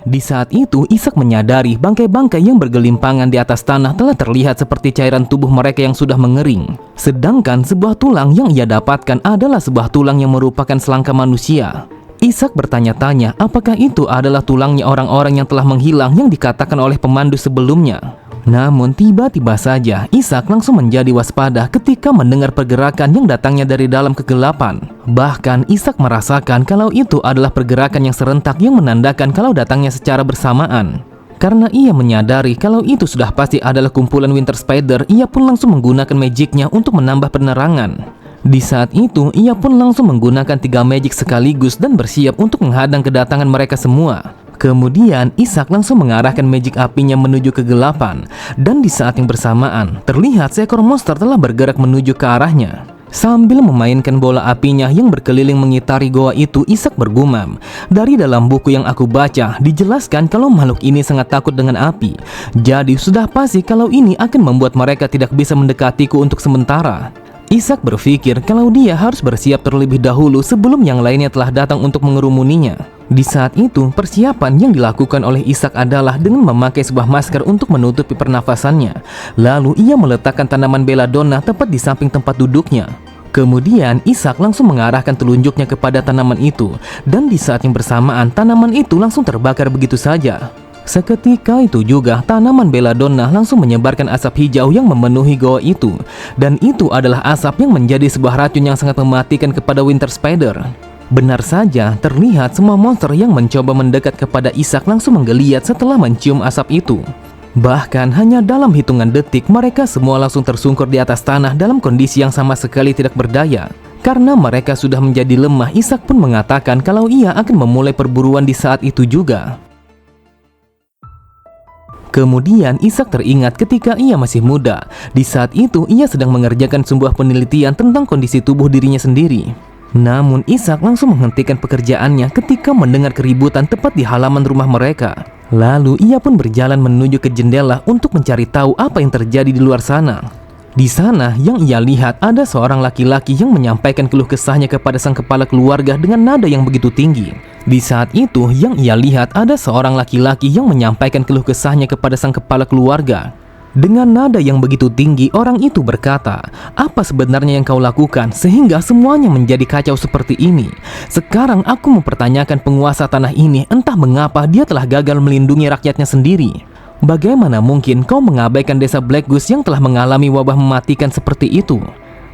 Speaker 1: Di saat itu, Ishak menyadari bangkai-bangkai yang bergelimpangan di atas tanah telah terlihat seperti cairan tubuh mereka yang sudah mengering. Sedangkan sebuah tulang yang ia dapatkan adalah sebuah tulang yang merupakan selangka manusia. Ishak bertanya-tanya apakah itu adalah tulangnya orang-orang yang telah menghilang yang dikatakan oleh pemandu sebelumnya. Namun tiba-tiba saja Ishak langsung menjadi waspada ketika mendengar pergerakan yang datangnya dari dalam kegelapan. Bahkan Ishak merasakan kalau itu adalah pergerakan yang serentak yang menandakan kalau datangnya secara bersamaan. Karena ia menyadari kalau itu sudah pasti adalah kumpulan Winter Spider, ia pun langsung menggunakan magicnya untuk menambah penerangan. Di saat itu, ia pun langsung menggunakan 3 magic sekaligus dan bersiap untuk menghadang kedatangan mereka semua. Kemudian, Ishak langsung mengarahkan magic apinya menuju kegelapan. Dan di saat yang bersamaan, terlihat seekor monster telah bergerak menuju ke arahnya. Sambil memainkan bola apinya yang berkeliling mengitari goa itu, Ishak bergumam, "Dari dalam buku yang aku baca, dijelaskan kalau makhluk ini sangat takut dengan api. Jadi sudah pasti kalau ini akan membuat mereka tidak bisa mendekatiku untuk sementara." Ishak berpikir kalau dia harus bersiap terlebih dahulu sebelum yang lainnya telah datang untuk mengerumuninya. Di saat itu, persiapan yang dilakukan oleh Ishak adalah dengan memakai sebuah masker untuk menutupi pernafasannya. Lalu ia meletakkan tanaman belladonna tepat di samping tempat duduknya. Kemudian Ishak langsung mengarahkan telunjuknya kepada tanaman itu, dan di saat yang bersamaan tanaman itu langsung terbakar begitu saja. Seketika itu juga tanaman belladonna langsung menyebarkan asap hijau yang memenuhi goa itu. Dan itu adalah asap yang menjadi sebuah racun yang sangat mematikan kepada Winter Spider. Benar saja, terlihat semua monster yang mencoba mendekat kepada Ishak langsung menggeliat setelah mencium asap itu. Bahkan hanya dalam hitungan detik mereka semua langsung tersungkur di atas tanah dalam kondisi yang sama sekali tidak berdaya. Karena mereka sudah menjadi lemah, Ishak pun mengatakan kalau ia akan memulai perburuan di saat itu juga. Kemudian Ishak teringat ketika ia masih muda. Di saat itu ia sedang mengerjakan sebuah penelitian tentang kondisi tubuh dirinya sendiri. Namun Ishak langsung menghentikan pekerjaannya ketika mendengar keributan tepat di halaman rumah mereka. Lalu ia pun berjalan menuju ke jendela untuk mencari tahu apa yang terjadi di luar sana. Di sana yang ia lihat ada seorang laki-laki yang menyampaikan keluh kesahnya kepada sang kepala keluarga dengan nada yang begitu tinggi. Di saat itu yang ia lihat ada seorang laki-laki yang menyampaikan keluh kesahnya kepada sang kepala keluarga. Dengan nada yang begitu tinggi, orang itu berkata, "Apa sebenarnya yang kau lakukan sehingga semuanya menjadi kacau seperti ini? Sekarang aku mempertanyakan penguasa tanah ini, entah mengapa dia telah gagal melindungi rakyatnya sendiri. Bagaimana mungkin kau mengabaikan desa Black Goose yang telah mengalami wabah mematikan seperti itu?"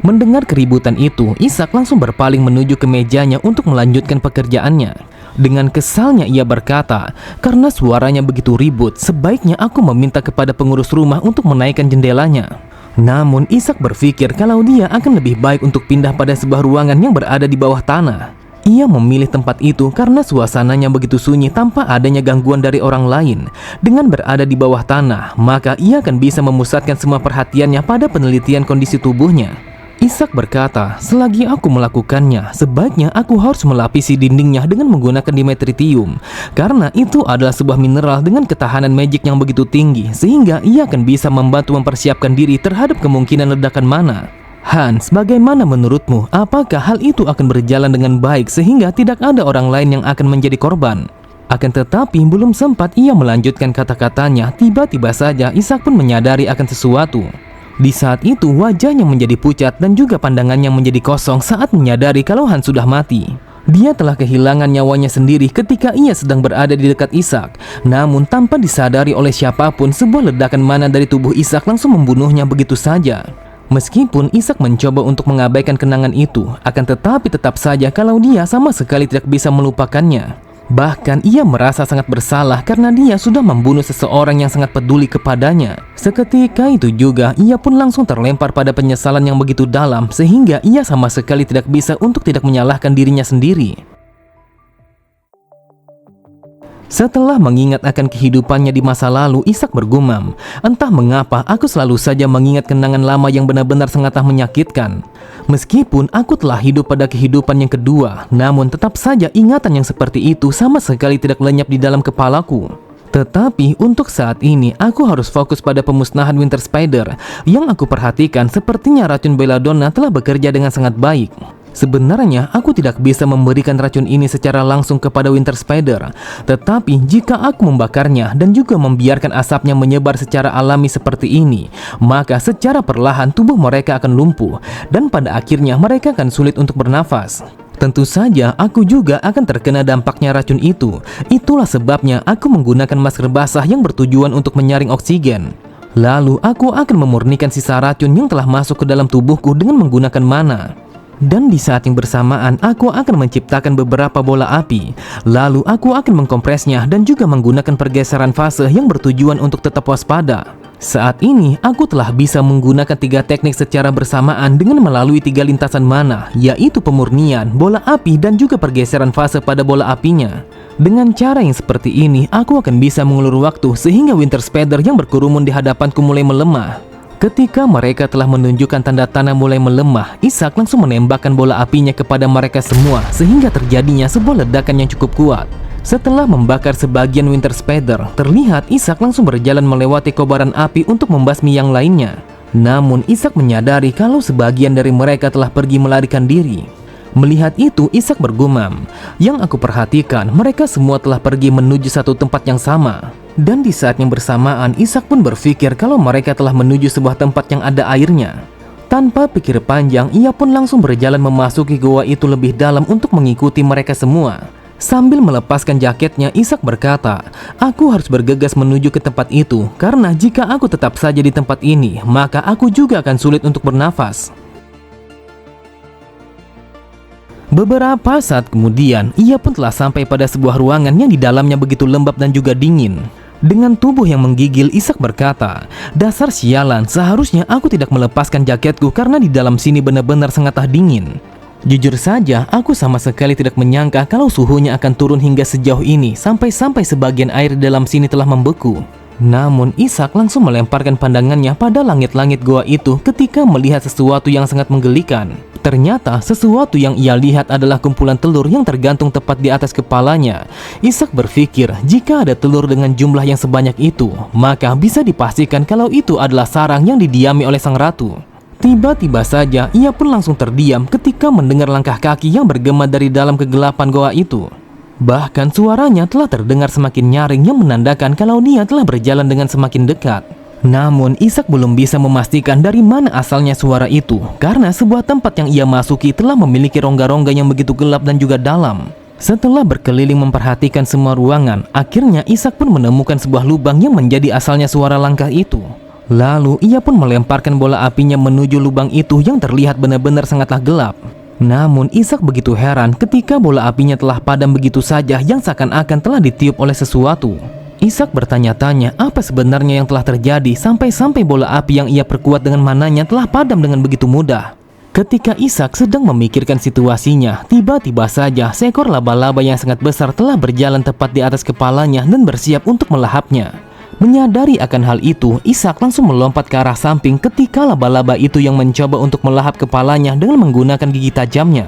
Speaker 1: Mendengar keributan itu, Ishak langsung berpaling menuju ke mejanya untuk melanjutkan pekerjaannya. Dengan kesalnya ia berkata, "Karena suaranya begitu ribut, sebaiknya aku meminta kepada pengurus rumah untuk menaikkan jendelanya." Namun Ishak berpikir kalau dia akan lebih baik untuk pindah pada sebuah ruangan yang berada di bawah tanah. Ia memilih tempat itu karena suasananya begitu sunyi tanpa adanya gangguan dari orang lain. Dengan berada di bawah tanah, maka ia akan bisa memusatkan semua perhatiannya pada penelitian kondisi tubuhnya. Ishak berkata, "Selagi aku melakukannya, sebaiknya aku harus melapisi dindingnya dengan menggunakan dimetritium. Karena itu adalah sebuah mineral dengan ketahanan magic yang begitu tinggi, sehingga ia akan bisa membantu mempersiapkan diri terhadap kemungkinan ledakan mana." Hans, bagaimana menurutmu? Apakah hal itu akan berjalan dengan baik sehingga tidak ada orang lain yang akan menjadi korban? Akan tetapi belum sempat ia melanjutkan kata-katanya, tiba-tiba saja Ishak pun menyadari akan sesuatu. Di saat itu wajahnya menjadi pucat dan juga pandangannya menjadi kosong saat menyadari kalau Han sudah mati. Dia telah kehilangan nyawanya sendiri ketika ia sedang berada di dekat Ishak. Namun tanpa disadari oleh siapapun, sebuah ledakan mana dari tubuh Ishak langsung membunuhnya begitu saja. Meskipun Ishak mencoba untuk mengabaikan kenangan itu, akan tetapi tetap saja kalau dia sama sekali tidak bisa melupakannya. Bahkan ia merasa sangat bersalah karena dia sudah membunuh seseorang yang sangat peduli kepadanya. Seketika itu juga ia pun langsung terlempar pada penyesalan yang begitu dalam, sehingga ia sama sekali tidak bisa untuk tidak menyalahkan dirinya sendiri. Setelah mengingat akan kehidupannya di masa lalu, Ishak bergumam, "Entah mengapa aku selalu saja mengingat kenangan lama yang benar-benar sangatlah menyakitkan. Meskipun aku telah hidup pada kehidupan yang kedua, namun tetap saja ingatan yang seperti itu sama sekali tidak lenyap di dalam kepalaku. Tetapi untuk saat ini aku harus fokus pada pemusnahan Winter Spider. Yang aku perhatikan sepertinya racun Belladonna telah bekerja dengan sangat baik. Sebenarnya aku tidak bisa memberikan racun ini secara langsung kepada Winter Spider, tetapi jika aku membakarnya dan juga membiarkan asapnya menyebar secara alami seperti ini, maka secara perlahan tubuh mereka akan lumpuh dan pada akhirnya mereka akan sulit untuk bernafas. Tentu saja aku juga akan terkena dampaknya racun itu. Itulah sebabnya aku menggunakan masker basah yang bertujuan untuk menyaring oksigen. Lalu aku akan memurnikan sisa racun yang telah masuk ke dalam tubuhku dengan menggunakan mana. Dan di saat yang bersamaan, aku akan menciptakan beberapa bola api. Lalu aku akan mengkompresnya dan juga menggunakan pergeseran fase yang bertujuan untuk tetap waspada. Saat ini, aku telah bisa menggunakan 3 teknik secara bersamaan dengan melalui 3 lintasan mana, yaitu pemurnian, bola api, dan juga pergeseran fase pada bola apinya. Dengan cara yang seperti ini, aku akan bisa mengulur waktu sehingga Winter Spider yang berkerumun di hadapanku mulai melemah. Ketika mereka telah menunjukkan tanda-tanda mulai melemah, Ishak langsung menembakkan bola apinya kepada mereka semua sehingga terjadinya sebuah ledakan yang cukup kuat. Setelah membakar sebagian Winter Spider, terlihat Ishak langsung berjalan melewati kobaran api untuk membasmi yang lainnya. Namun Ishak menyadari kalau sebagian dari mereka telah pergi melarikan diri. Melihat itu, Ishak bergumam, "Yang aku perhatikan, mereka semua telah pergi menuju satu tempat yang sama." Dan di saat yang bersamaan, Ishak pun berpikir kalau mereka telah menuju sebuah tempat yang ada airnya. Tanpa pikir panjang, ia pun langsung berjalan memasuki goa itu lebih dalam untuk mengikuti mereka semua. Sambil melepaskan jaketnya, Ishak berkata, "Aku harus bergegas menuju ke tempat itu, karena jika aku tetap saja di tempat ini, maka aku juga akan sulit untuk bernafas." Beberapa saat kemudian, ia pun telah sampai pada sebuah ruangan yang di dalamnya begitu lembab dan juga dingin. Dengan tubuh yang menggigil, Ishak berkata, "Dasar sialan, seharusnya aku tidak melepaskan jaketku karena di dalam sini benar-benar sangatlah dingin." Jujur saja, aku sama sekali tidak menyangka kalau suhunya akan turun hingga sejauh ini, sampai-sampai sebagian air di dalam sini telah membeku. Namun Ishak langsung melemparkan pandangannya pada langit-langit goa itu ketika melihat sesuatu yang sangat menggelikan. Ternyata sesuatu yang ia lihat adalah kumpulan telur yang tergantung tepat di atas kepalanya. Ishak berpikir jika ada telur dengan jumlah yang sebanyak itu, maka bisa dipastikan kalau itu adalah sarang yang didiami oleh sang ratu. Tiba-tiba saja ia pun langsung terdiam ketika mendengar langkah kaki yang bergema dari dalam kegelapan goa itu. Bahkan suaranya telah terdengar semakin nyaring yang menandakan kalau dia telah berjalan dengan semakin dekat. Namun Ishak belum bisa memastikan dari mana asalnya suara itu, karena sebuah tempat yang ia masuki telah memiliki rongga-rongga yang begitu gelap dan juga dalam. Setelah berkeliling memperhatikan semua ruangan, akhirnya Ishak pun menemukan sebuah lubang yang menjadi asalnya suara langkah itu. Lalu ia pun melemparkan bola apinya menuju lubang itu yang terlihat benar-benar sangatlah gelap. Namun Ishak begitu heran ketika bola apinya telah padam begitu saja yang seakan-akan telah ditiup oleh sesuatu. Ishak bertanya-tanya apa sebenarnya yang telah terjadi sampai-sampai bola api yang ia perkuat dengan mananya telah padam dengan begitu mudah. Ketika Ishak sedang memikirkan situasinya, tiba-tiba saja seekor laba-laba yang sangat besar telah berjalan tepat di atas kepalanya dan bersiap untuk melahapnya. Menyadari akan hal itu, Ishak langsung melompat ke arah samping ketika laba-laba itu yang mencoba untuk melahap kepalanya dengan menggunakan gigi tajamnya.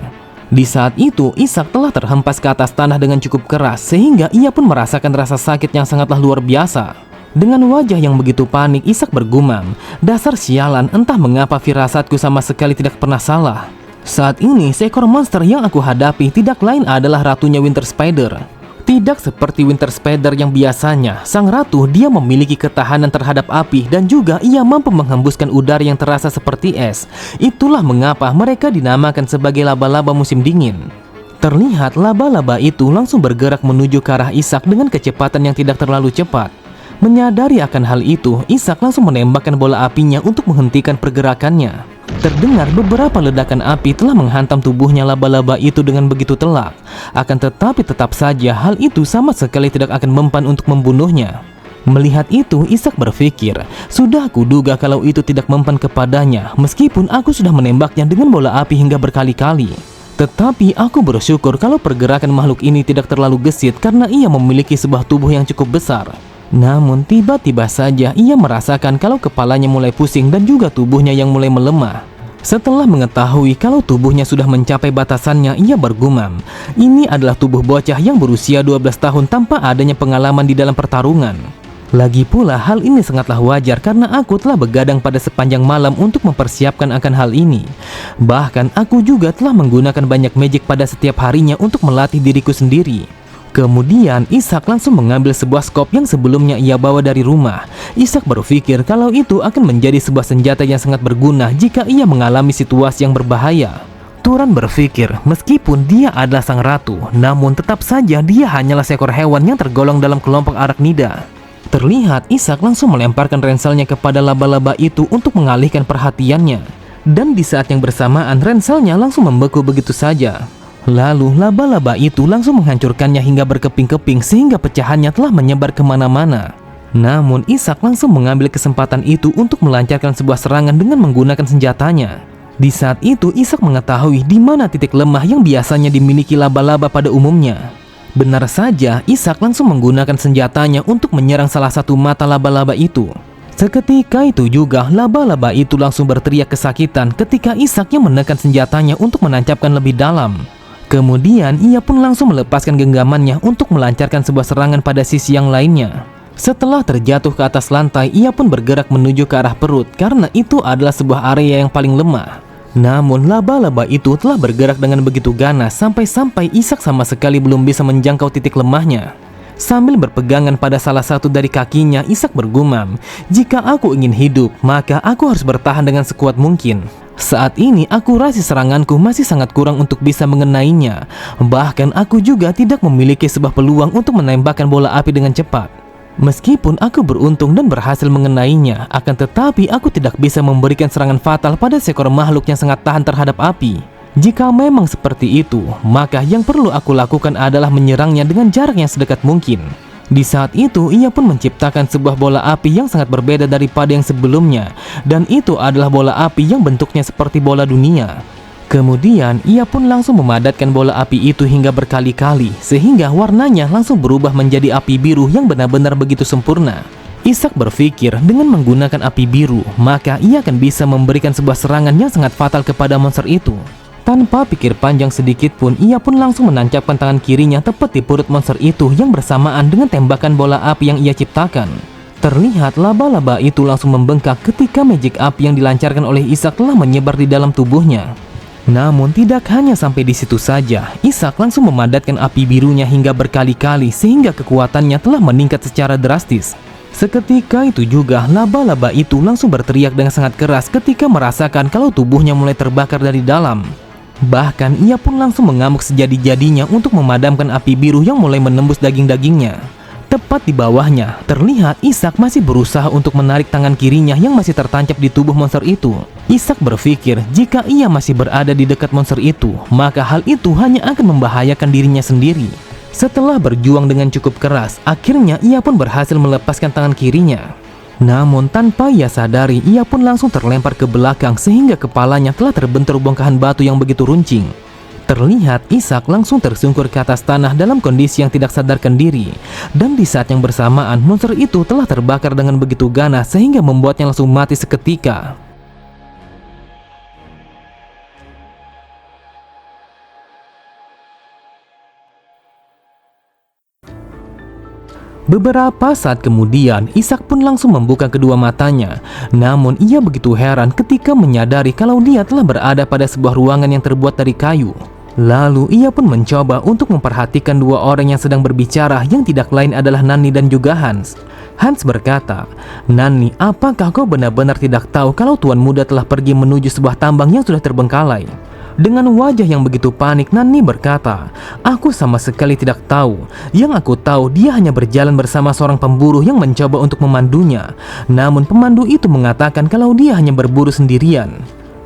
Speaker 1: Di saat itu, Ishak telah terhempas ke atas tanah dengan cukup keras sehingga ia pun merasakan rasa sakit yang sangatlah luar biasa. Dengan wajah yang begitu panik, Ishak bergumam, "Dasar sialan, entah mengapa firasatku sama sekali tidak pernah salah. Saat ini, seekor monster yang aku hadapi tidak lain adalah ratunya Winter Spider." Tidak seperti Winter Spider yang biasanya, sang ratu dia memiliki ketahanan terhadap api dan juga ia mampu menghembuskan udara yang terasa seperti es. Itulah mengapa mereka dinamakan sebagai laba-laba musim dingin. Terlihat laba-laba itu langsung bergerak menuju ke arah Ishak dengan kecepatan yang tidak terlalu cepat. Menyadari akan hal itu, Ishak langsung menembakkan bola apinya untuk menghentikan pergerakannya. Terdengar beberapa ledakan api telah menghantam tubuhnya laba-laba itu dengan begitu telak. Akan tetapi tetap saja hal itu sama sekali tidak akan mempan untuk membunuhnya. Melihat itu, Ishak berpikir, sudah aku duga kalau itu tidak mempan kepadanya, meskipun aku sudah menembaknya dengan bola api hingga berkali-kali. Tetapi aku bersyukur kalau pergerakan makhluk ini tidak terlalu gesit karena ia memiliki sebuah tubuh yang cukup besar. Namun tiba-tiba saja ia merasakan kalau kepalanya mulai pusing dan juga tubuhnya yang mulai melemah. Setelah mengetahui kalau tubuhnya sudah mencapai batasannya, ia bergumam, ini adalah tubuh bocah yang berusia 12 tahun tanpa adanya pengalaman di dalam pertarungan. Lagi pula hal ini sangatlah wajar karena aku telah begadang pada sepanjang malam untuk mempersiapkan akan hal ini. Bahkan aku juga telah menggunakan banyak magic pada setiap harinya untuk melatih diriku sendiri. Kemudian Ishak langsung mengambil sebuah skop yang sebelumnya ia bawa dari rumah. Ishak berpikir kalau itu akan menjadi sebuah senjata yang sangat berguna jika ia mengalami situasi yang berbahaya. Turan berpikir meskipun dia adalah sang ratu, namun tetap saja dia hanyalah seekor hewan yang tergolong dalam kelompok arachnida. Terlihat Ishak langsung melemparkan renselnya kepada laba-laba itu untuk mengalihkan perhatiannya. Dan di saat yang bersamaan renselnya langsung membeku begitu saja. Lalu laba-laba itu langsung menghancurkannya hingga berkeping-keping sehingga pecahannya telah menyebar kemana-mana. Namun Ishak langsung mengambil kesempatan itu untuk melancarkan sebuah serangan dengan menggunakan senjatanya. Di saat itu Ishak mengetahui di mana titik lemah yang biasanya dimiliki laba-laba pada umumnya. Benar saja, Ishak langsung menggunakan senjatanya untuk menyerang salah satu mata laba-laba itu. Seketika itu juga laba-laba itu langsung berteriak kesakitan ketika Ishak yang menekan senjatanya untuk menancapkan lebih dalam. Kemudian ia pun langsung melepaskan genggamannya untuk melancarkan sebuah serangan pada sisi yang lainnya. Setelah terjatuh ke atas lantai, ia pun bergerak menuju ke arah perut karena itu adalah sebuah area yang paling lemah. Namun laba-laba itu telah bergerak dengan begitu ganas sampai-sampai Ishak sama sekali belum bisa menjangkau titik lemahnya. Sambil berpegangan pada salah satu dari kakinya, Ishak bergumam, jika aku ingin hidup, maka aku harus bertahan dengan sekuat mungkin. Saat ini akurasi seranganku masih sangat kurang untuk bisa mengenainya. Bahkan aku juga tidak memiliki sebuah peluang untuk menembakkan bola api dengan cepat. Meskipun aku beruntung dan berhasil mengenainya, akan tetapi aku tidak bisa memberikan serangan fatal pada seekor makhluk yang sangat tahan terhadap api. Jika memang seperti itu, maka yang perlu aku lakukan adalah menyerangnya dengan jarak yang sedekat mungkin. Di saat itu, ia pun menciptakan sebuah bola api yang sangat berbeda daripada yang sebelumnya, dan itu adalah bola api yang bentuknya seperti bola dunia. Kemudian, ia pun langsung memadatkan bola api itu hingga berkali-kali, sehingga warnanya langsung berubah menjadi api biru yang benar-benar begitu sempurna. Ishak berpikir dengan menggunakan api biru, maka ia akan bisa memberikan sebuah serangan yang sangat fatal kepada monster itu. Tanpa pikir panjang sedikit pun, ia pun langsung menancapkan tangan kirinya tepat di perut monster itu yang bersamaan dengan tembakan bola api yang ia ciptakan. Terlihat laba-laba itu langsung membengkak ketika magic api yang dilancarkan oleh Ishak telah menyebar di dalam tubuhnya. Namun tidak hanya sampai di situ saja, Ishak langsung memadatkan api birunya hingga berkali-kali sehingga kekuatannya telah meningkat secara drastis. Seketika itu juga laba-laba itu langsung berteriak dengan sangat keras ketika merasakan kalau tubuhnya mulai terbakar dari dalam. Bahkan ia pun langsung mengamuk sejadi-jadinya untuk memadamkan api biru yang mulai menembus daging-dagingnya. Tepat di bawahnya, terlihat Ishak masih berusaha untuk menarik tangan kirinya yang masih tertancap di tubuh monster itu. Ishak berpikir jika ia masih berada di dekat monster itu, maka hal itu hanya akan membahayakan dirinya sendiri. Setelah berjuang dengan cukup keras, akhirnya ia pun berhasil melepaskan tangan kirinya. Namun tanpa ia sadari, ia pun langsung terlempar ke belakang sehingga kepalanya telah terbentur bongkahan batu yang begitu runcing. Terlihat Ishak langsung tersungkur ke atas tanah dalam kondisi yang tidak sadarkan diri. Dan di saat yang bersamaan, monster itu telah terbakar dengan begitu ganas sehingga membuatnya langsung mati seketika. Beberapa saat kemudian, Ishak pun langsung membuka kedua matanya. Namun ia begitu heran ketika menyadari kalau dia telah berada pada sebuah ruangan yang terbuat dari kayu. Lalu ia pun mencoba untuk memperhatikan dua orang yang sedang berbicara, yang tidak lain adalah Nani dan juga Hans. Hans berkata, "Nani, apakah kau benar-benar tidak tahu kalau tuan muda telah pergi menuju sebuah tambang yang sudah terbengkalai?" Dengan wajah yang begitu panik, Nani berkata, "Aku sama sekali tidak tahu. Yang aku tahu, dia hanya berjalan bersama seorang pemburu yang mencoba untuk memandunya. Namun pemandu itu mengatakan kalau dia hanya berburu sendirian."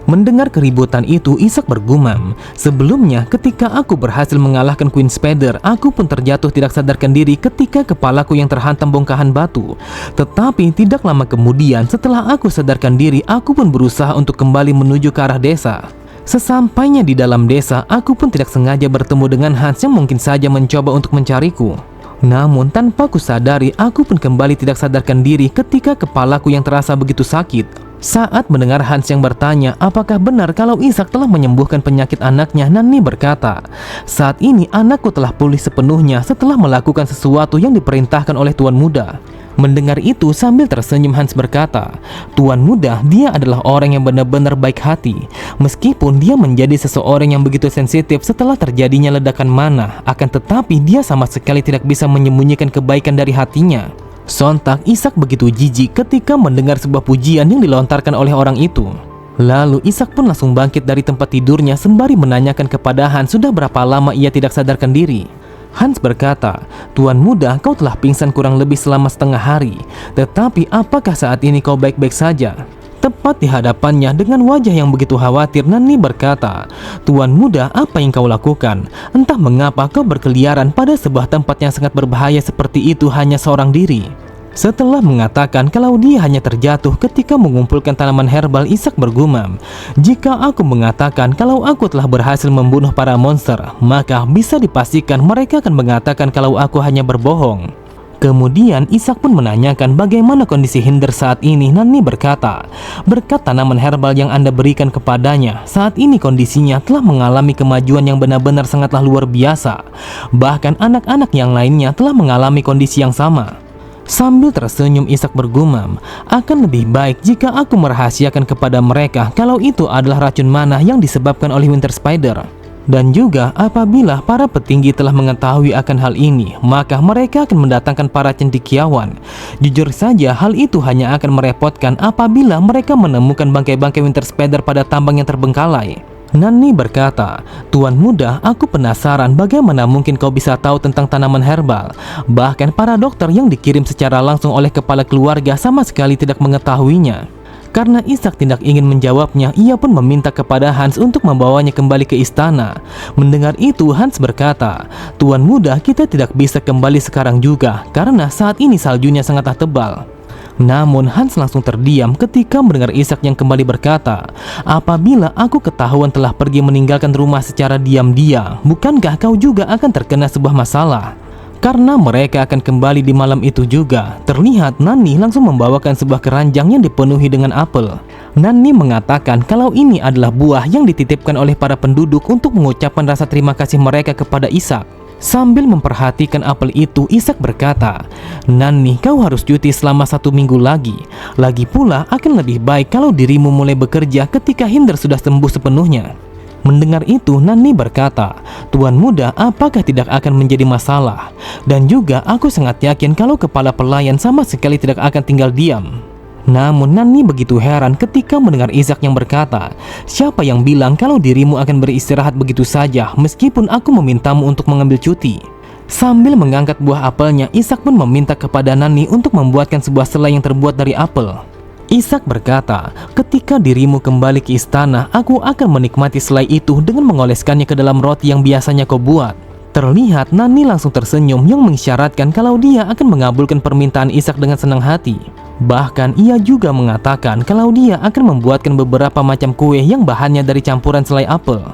Speaker 1: Mendengar keributan itu, Ishak bergumam, "Sebelumnya, ketika aku berhasil mengalahkan Queen Spider, aku pun terjatuh tidak sadarkan diri ketika kepalaku yang terhantam bongkahan batu. Tetapi tidak lama kemudian, setelah aku sadarkan diri, aku pun berusaha untuk kembali menuju ke arah desa. Sesampainya di dalam desa, aku pun tidak sengaja bertemu dengan Hans yang mungkin saja mencoba untuk mencariku. Namun tanpa kusadari, aku pun kembali tidak sadarkan diri ketika kepalaku yang terasa begitu sakit." Saat mendengar Hans yang bertanya apakah benar kalau Ishak telah menyembuhkan penyakit anaknya, Nani berkata, "Saat ini anakku telah pulih sepenuhnya setelah melakukan sesuatu yang diperintahkan oleh tuan muda." Mendengar itu sambil tersenyum, Hans berkata, "Tuan muda, dia adalah orang yang benar-benar baik hati. Meskipun dia menjadi seseorang yang begitu sensitif setelah terjadinya ledakan mana, akan tetapi dia sama sekali tidak bisa menyembunyikan kebaikan dari hatinya." Sontak Ishak begitu jijik ketika mendengar sebuah pujian yang dilontarkan oleh orang itu. Lalu Ishak pun langsung bangkit dari tempat tidurnya sembari menanyakan kepada Hans sudah berapa lama ia tidak sadarkan diri. Hans berkata, "Tuan muda, kau telah pingsan kurang lebih selama setengah hari. Tetapi apakah saat ini kau baik-baik saja?" Tepat di hadapannya dengan wajah yang begitu khawatir, Nani berkata, "Tuan muda, apa yang kau lakukan? Entah mengapa kau berkeliaran pada sebuah tempat yang sangat berbahaya seperti itu hanya seorang diri." Setelah mengatakan kalau dia hanya terjatuh ketika mengumpulkan tanaman herbal, Ishak bergumam, "Jika aku mengatakan kalau aku telah berhasil membunuh para monster, maka bisa dipastikan mereka akan mengatakan kalau aku hanya berbohong." Kemudian Ishak pun menanyakan bagaimana kondisi Hinder saat ini. Nani berkata, "Berkat tanaman herbal yang Anda berikan kepadanya, saat ini kondisinya telah mengalami kemajuan yang benar-benar sangatlah luar biasa. Bahkan anak-anak yang lainnya telah mengalami kondisi yang sama." Sambil tersenyum, Ishak bergumam, "Akan lebih baik jika aku merahasiakan kepada mereka kalau itu adalah racun mana yang disebabkan oleh Winter Spider. Dan juga apabila para petinggi telah mengetahui akan hal ini, maka mereka akan mendatangkan para cendekiawan. Jujur saja, hal itu hanya akan merepotkan apabila mereka menemukan bangkai-bangkai Winter Spider pada tambang yang terbengkalai." Nani berkata, "Tuan muda, aku penasaran bagaimana mungkin kau bisa tahu tentang tanaman herbal. Bahkan para dokter yang dikirim secara langsung oleh kepala keluarga sama sekali tidak mengetahuinya." Karena Ishak tidak ingin menjawabnya, ia pun meminta kepada Hans untuk membawanya kembali ke istana. Mendengar itu, Hans berkata, "Tuan muda, kita tidak bisa kembali sekarang juga karena saat ini saljunya sangatlah tebal." Namun Hans langsung terdiam ketika mendengar Ishak yang kembali berkata, "Apabila aku ketahuan telah pergi meninggalkan rumah secara diam-diam, bukankah kau juga akan terkena sebuah masalah?" Karena mereka akan kembali di malam itu juga, terlihat Nani langsung membawakan sebuah keranjang yang dipenuhi dengan apel. Nani mengatakan kalau ini adalah buah yang dititipkan oleh para penduduk untuk mengucapkan rasa terima kasih mereka kepada Ishak. Sambil memperhatikan apel itu, Ishak berkata, "Nani, kau harus cuti selama 1 minggu lagi. Lagi pula akan lebih baik kalau dirimu mulai bekerja ketika Hinder sudah sembuh sepenuhnya." Mendengar itu, Nani berkata, "Tuan muda, apakah tidak akan menjadi masalah? Dan juga aku sangat yakin kalau kepala pelayan sama sekali tidak akan tinggal diam." Namun Nani begitu heran ketika mendengar Ishak yang berkata, "Siapa yang bilang kalau dirimu akan beristirahat begitu saja meskipun aku memintamu untuk mengambil cuti?" Sambil mengangkat buah apelnya, Ishak pun meminta kepada Nani untuk membuatkan sebuah selai yang terbuat dari apel. Ishak berkata, "Ketika dirimu kembali ke istana, aku akan menikmati selai itu dengan mengoleskannya ke dalam roti yang biasanya kau buat." Terlihat Nani langsung tersenyum yang mengisyaratkan kalau dia akan mengabulkan permintaan Ishak dengan senang hati. Bahkan ia juga mengatakan kalau dia akan membuatkan beberapa macam kue yang bahannya dari campuran selai apel.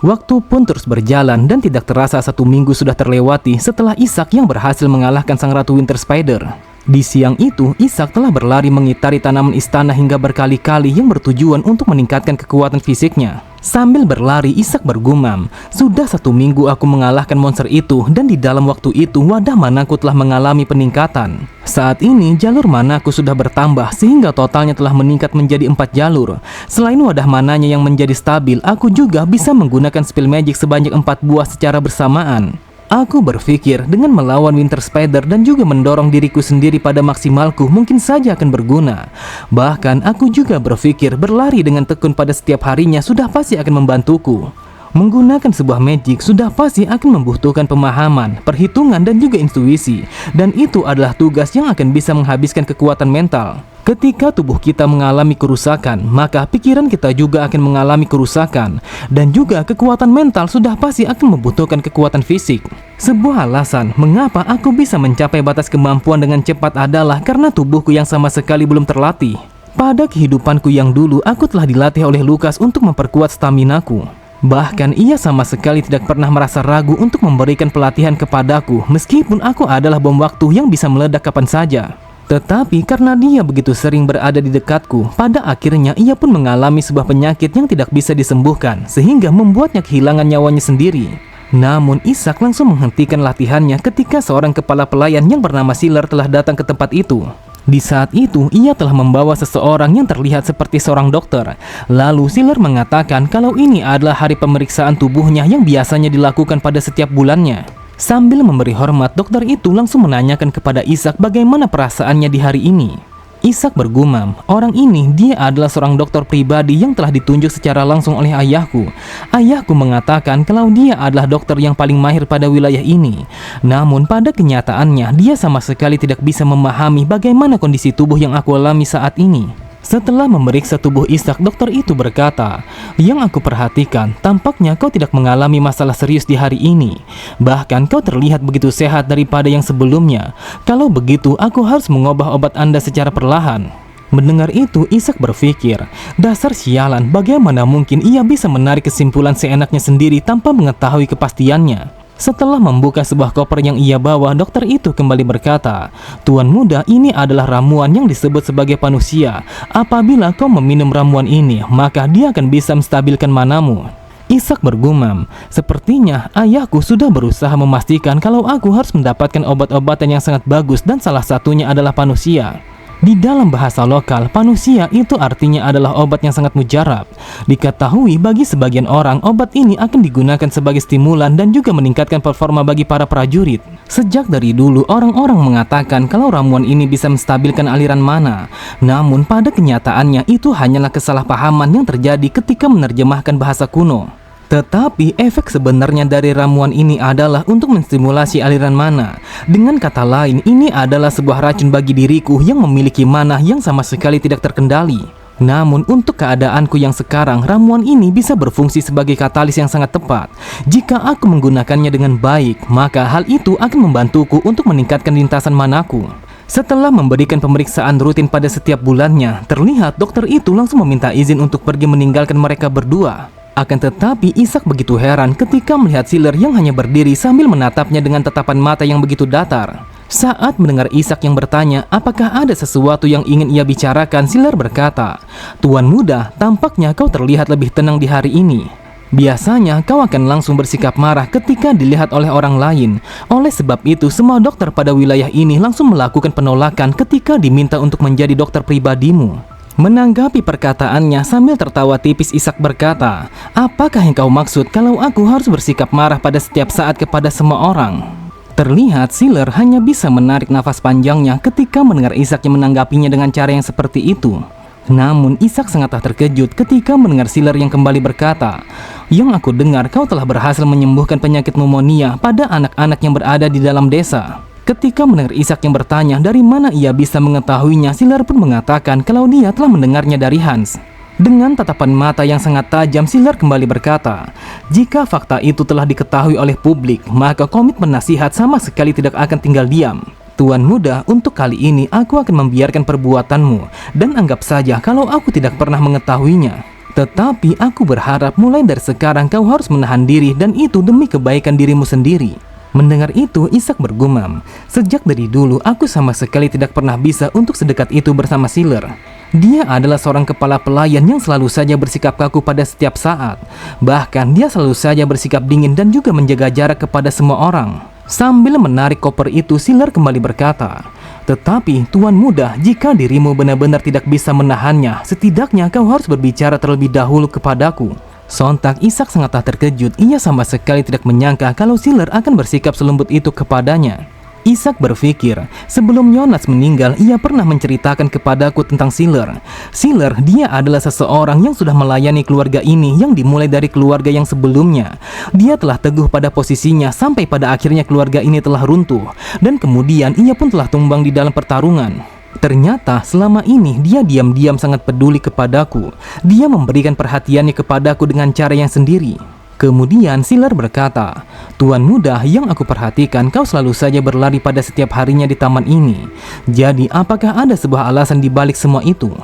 Speaker 1: Waktu pun terus berjalan dan tidak terasa 1 minggu sudah terlewati setelah Ishak yang berhasil mengalahkan sang Ratu Winter Spider. Di siang itu, Ishak telah berlari mengitari tanaman istana hingga berkali-kali yang bertujuan untuk meningkatkan kekuatan fisiknya. Sambil berlari, Ishak bergumam, "Sudah 1 minggu aku mengalahkan monster itu dan di dalam waktu itu wadah manaku telah mengalami peningkatan. Saat ini jalur manaku sudah bertambah sehingga totalnya telah meningkat menjadi 4 jalur. Selain wadah mananya yang menjadi stabil, aku juga bisa menggunakan spell magic sebanyak 4 buah secara bersamaan." Aku berpikir dengan melawan Winter Spider dan juga mendorong diriku sendiri pada maksimalku mungkin saja akan berguna. Bahkan aku juga berpikir berlari dengan tekun pada setiap harinya sudah pasti akan membantuku. Menggunakan sebuah magic sudah pasti akan membutuhkan pemahaman, perhitungan dan juga intuisi. Dan itu adalah tugas yang akan bisa menghabiskan kekuatan mental. Ketika tubuh kita mengalami kerusakan, maka pikiran kita juga akan mengalami kerusakan. Dan juga kekuatan mental sudah pasti akan membutuhkan kekuatan fisik. Sebuah alasan mengapa aku bisa mencapai batas kemampuan dengan cepat adalah karena tubuhku yang sama sekali belum terlatih. Pada kehidupanku yang dulu, aku telah dilatih oleh Lukas untuk memperkuat staminaku. Bahkan ia sama sekali tidak pernah merasa ragu untuk memberikan pelatihan kepadaku meskipun aku adalah bom waktu yang bisa meledak kapan saja. Tetapi karena dia begitu sering berada di dekatku, pada akhirnya ia pun mengalami sebuah penyakit yang tidak bisa disembuhkan sehingga membuatnya kehilangan nyawanya sendiri. Namun Ishak langsung menghentikan latihannya ketika seorang kepala pelayan yang bernama Sealer telah datang ke tempat itu. Di saat itu, ia telah membawa seseorang yang terlihat seperti seorang dokter. Lalu Sealer mengatakan kalau ini adalah hari pemeriksaan tubuhnya yang biasanya dilakukan pada setiap bulannya. Sambil memberi hormat, dokter itu langsung menanyakan kepada Ishak bagaimana perasaannya di hari ini. Ishak bergumam, orang ini dia adalah seorang dokter pribadi yang telah ditunjuk secara langsung oleh ayahku. Ayahku mengatakan kalau dia adalah dokter yang paling mahir pada wilayah ini. Namun pada kenyataannya dia sama sekali tidak bisa memahami bagaimana kondisi tubuh yang aku alami saat ini. Setelah memeriksa tubuh Ishak, dokter itu berkata, "Yang aku perhatikan, tampaknya kau tidak mengalami masalah serius di hari ini. Bahkan kau terlihat begitu sehat daripada yang sebelumnya. Kalau begitu, aku harus mengubah obat Anda secara perlahan." Mendengar itu, Ishak berpikir, dasar sialan, bagaimana mungkin ia bisa menarik kesimpulan seenaknya sendiri tanpa mengetahui kepastiannya. Setelah membuka sebuah koper yang ia bawa, dokter itu kembali berkata, "Tuan muda, ini adalah ramuan yang disebut sebagai panusia. Apabila kau meminum ramuan ini, maka dia akan bisa menstabilkan manamu." Ishak bergumam, "Sepertinya ayahku sudah berusaha memastikan kalau aku harus mendapatkan obat-obatan yang sangat bagus dan salah satunya adalah panusia." Di dalam bahasa lokal, panusia itu artinya adalah obat yang sangat mujarab. Diketahui bagi sebagian orang, obat ini akan digunakan sebagai stimulan dan juga meningkatkan performa bagi para prajurit. Sejak dari dulu, orang-orang mengatakan kalau ramuan ini bisa menstabilkan aliran mana. Namun pada kenyataannya itu hanyalah kesalahpahaman yang terjadi ketika menerjemahkan bahasa kuno. Tetapi efek sebenarnya dari ramuan ini adalah untuk menstimulasi aliran mana. Dengan kata lain, ini adalah sebuah racun bagi diriku yang memiliki mana yang sama sekali tidak terkendali. Namun untuk keadaanku yang sekarang, ramuan ini bisa berfungsi sebagai katalis yang sangat tepat. Jika aku menggunakannya dengan baik, maka hal itu akan membantuku untuk meningkatkan lintasan manaku. Setelah memberikan pemeriksaan rutin pada setiap bulannya, terlihat dokter itu langsung meminta izin untuk pergi meninggalkan mereka berdua. Akan tetapi Ishak begitu heran ketika melihat Sealer yang hanya berdiri sambil menatapnya dengan tatapan mata yang begitu datar. Saat mendengar Ishak yang bertanya apakah ada sesuatu yang ingin ia bicarakan, Sealer berkata, "Tuan muda, tampaknya kau terlihat lebih tenang di hari ini. Biasanya kau akan langsung bersikap marah ketika dilihat oleh orang lain. Oleh sebab itu, semua dokter pada wilayah ini langsung melakukan penolakan ketika diminta untuk menjadi dokter pribadimu." Menanggapi perkataannya sambil tertawa tipis, Ishak berkata, "Apakah yang kau maksud kalau aku harus bersikap marah pada setiap saat kepada semua orang?" Terlihat Sealer hanya bisa menarik nafas panjangnya ketika mendengar Ishak yang menanggapinya dengan cara yang seperti itu. Namun Ishak sangatlah terkejut ketika mendengar Sealer yang kembali berkata, "Yang aku dengar kau telah berhasil menyembuhkan penyakit pneumonia pada anak-anak yang berada di dalam desa." Ketika mendengar Ishak yang bertanya dari mana ia bisa mengetahuinya, Sealer pun mengatakan kalau dia telah mendengarnya dari Hans. Dengan tatapan mata yang sangat tajam, Sealer kembali berkata, "Jika fakta itu telah diketahui oleh publik, maka komitmen nasihat sama sekali tidak akan tinggal diam. Tuan muda, untuk kali ini aku akan membiarkan perbuatanmu, dan anggap saja kalau aku tidak pernah mengetahuinya. Tetapi aku berharap mulai dari sekarang kau harus menahan diri, dan itu demi kebaikan dirimu sendiri." Mendengar itu, Ishak bergumam, "Sejak dari dulu aku sama sekali tidak pernah bisa untuk sedekat itu bersama Sealer. Dia adalah seorang kepala pelayan yang selalu saja bersikap kaku pada setiap saat. Bahkan dia selalu saja bersikap dingin dan juga menjaga jarak kepada semua orang." Sambil menarik koper itu, Sealer kembali berkata, "Tetapi Tuan Muda, jika dirimu benar-benar tidak bisa menahannya, setidaknya kau harus berbicara terlebih dahulu kepadaku." Sontak Ishak sangatlah terkejut. Ia sama sekali tidak menyangka kalau Sealer akan bersikap selembut itu kepadanya. Ishak berpikir, sebelum Yonas meninggal, ia pernah menceritakan kepadaku tentang Sealer. Sealer, dia adalah seseorang yang sudah melayani keluarga ini yang dimulai dari keluarga yang sebelumnya. Dia telah teguh pada posisinya sampai pada akhirnya keluarga ini telah runtuh. Dan kemudian ia pun telah tumbang di dalam pertarungan. Ternyata selama ini dia diam-diam sangat peduli kepadaku. Dia memberikan perhatiannya kepadaku dengan cara yang sendiri. Kemudian Sealer berkata, "Tuan Muda, yang aku perhatikan kau selalu saja berlari pada setiap harinya di taman ini. Jadi apakah ada sebuah alasan di balik semua itu?"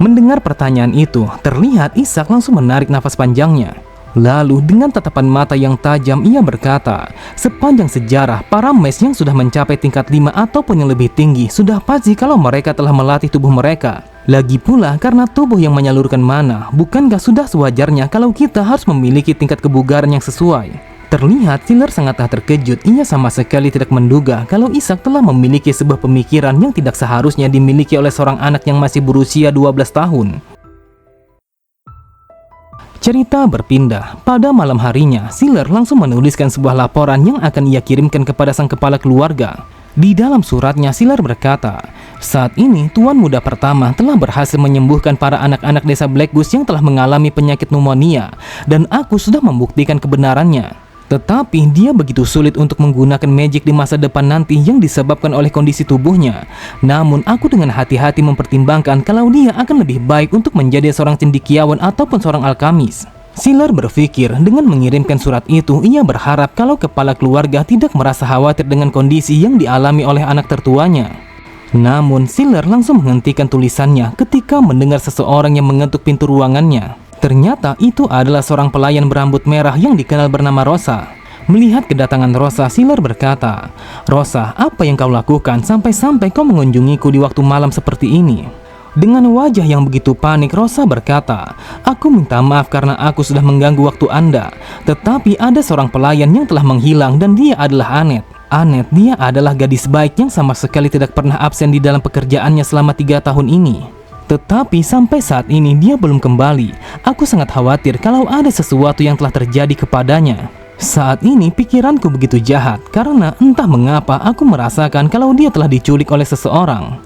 Speaker 1: Mendengar pertanyaan itu, terlihat Ishak langsung menarik nafas panjangnya. Lalu dengan tatapan mata yang tajam ia berkata, "Sepanjang sejarah, para mes yang sudah mencapai tingkat 5 ataupun yang lebih tinggi sudah pasti kalau mereka telah melatih tubuh mereka. Lagi pula karena tubuh yang menyalurkan mana, bukankah sudah sewajarnya kalau kita harus memiliki tingkat kebugaran yang sesuai?" Terlihat Sealer sangatlah terkejut. Ia sama sekali tidak menduga kalau Ishak telah memiliki sebuah pemikiran yang tidak seharusnya dimiliki oleh seorang anak yang masih berusia 12 tahun. Cerita berpindah. Pada malam harinya, Sealer langsung menuliskan sebuah laporan yang akan ia kirimkan kepada sang kepala keluarga. Di dalam suratnya, Sealer berkata, "Saat ini, Tuan Muda pertama telah berhasil menyembuhkan para anak-anak desa Black Goose yang telah mengalami penyakit pneumonia, dan aku sudah membuktikan kebenarannya. Tetapi dia begitu sulit untuk menggunakan magic di masa depan nanti yang disebabkan oleh kondisi tubuhnya. Namun aku dengan hati-hati mempertimbangkan kalau dia akan lebih baik untuk menjadi seorang cendekiawan ataupun seorang alkamis." Sealer berpikir dengan mengirimkan surat itu, ia berharap kalau kepala keluarga tidak merasa khawatir dengan kondisi yang dialami oleh anak tertuanya. Namun Sealer langsung menghentikan tulisannya ketika mendengar seseorang yang mengetuk pintu ruangannya. Ternyata itu adalah seorang pelayan berambut merah yang dikenal bernama Rosa. Melihat kedatangan Rosa, Sealer berkata, "Rosa, apa yang kau lakukan sampai-sampai kau mengunjungiku di waktu malam seperti ini?" Dengan wajah yang begitu panik, Rosa berkata, "Aku minta maaf karena aku sudah mengganggu waktu Anda. Tetapi ada seorang pelayan yang telah menghilang dan dia adalah Anet. Anet, dia adalah gadis baik yang sama sekali tidak pernah absen di dalam pekerjaannya selama 3 tahun ini. Tetapi sampai saat ini dia belum kembali. Aku sangat khawatir kalau ada sesuatu yang telah terjadi kepadanya. Saat ini pikiranku begitu jahat karena entah mengapa aku merasakan kalau dia telah diculik oleh seseorang."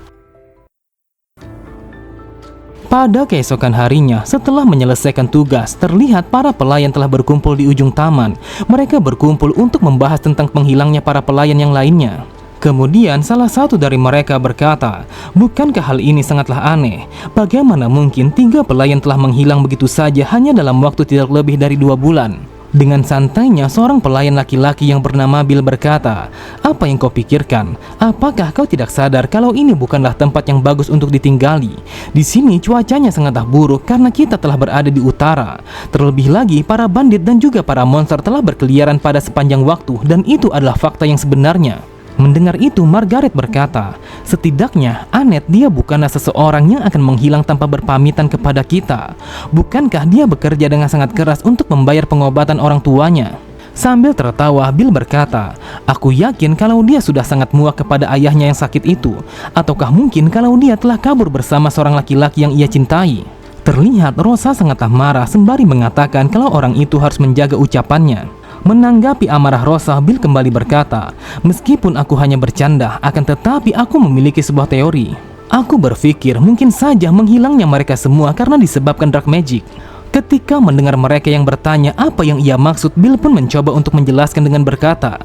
Speaker 1: Pada keesokan harinya, setelah menyelesaikan tugas, terlihat para pelayan telah berkumpul di ujung taman. Mereka berkumpul untuk membahas tentang penghilangnya para pelayan yang lainnya. Kemudian salah satu dari mereka berkata, "Bukankah hal ini sangatlah aneh? Bagaimana mungkin 3 pelayan telah menghilang begitu saja hanya dalam waktu tidak lebih dari 2 bulan?" Dengan santainya, seorang pelayan laki-laki yang bernama Bill berkata, "Apa yang kau pikirkan? Apakah kau tidak sadar kalau ini bukanlah tempat yang bagus untuk ditinggali? Di sini cuacanya sangatlah buruk karena kita telah berada di utara. Terlebih lagi, para bandit dan juga para monster telah berkeliaran pada sepanjang waktu, dan itu adalah fakta yang sebenarnya." Mendengar itu, Margaret berkata, "Setidaknya Anet dia bukanlah seseorang yang akan menghilang tanpa berpamitan kepada kita. Bukankah dia bekerja dengan sangat keras untuk membayar pengobatan orang tuanya?" Sambil tertawa, Bill berkata, "Aku yakin kalau dia sudah sangat muak kepada ayahnya yang sakit itu. Ataukah mungkin kalau dia telah kabur bersama seorang laki-laki yang ia cintai?" Terlihat Rosa sangatlah marah sembari mengatakan kalau orang itu harus menjaga ucapannya. Menanggapi amarah Rosa, Bill kembali berkata, "Meskipun aku hanya bercanda, akan tetapi aku memiliki sebuah teori. Aku berpikir mungkin saja menghilangnya mereka semua karena disebabkan dark magic." Ketika mendengar mereka yang bertanya apa yang ia maksud, Bill pun mencoba untuk menjelaskan dengan berkata,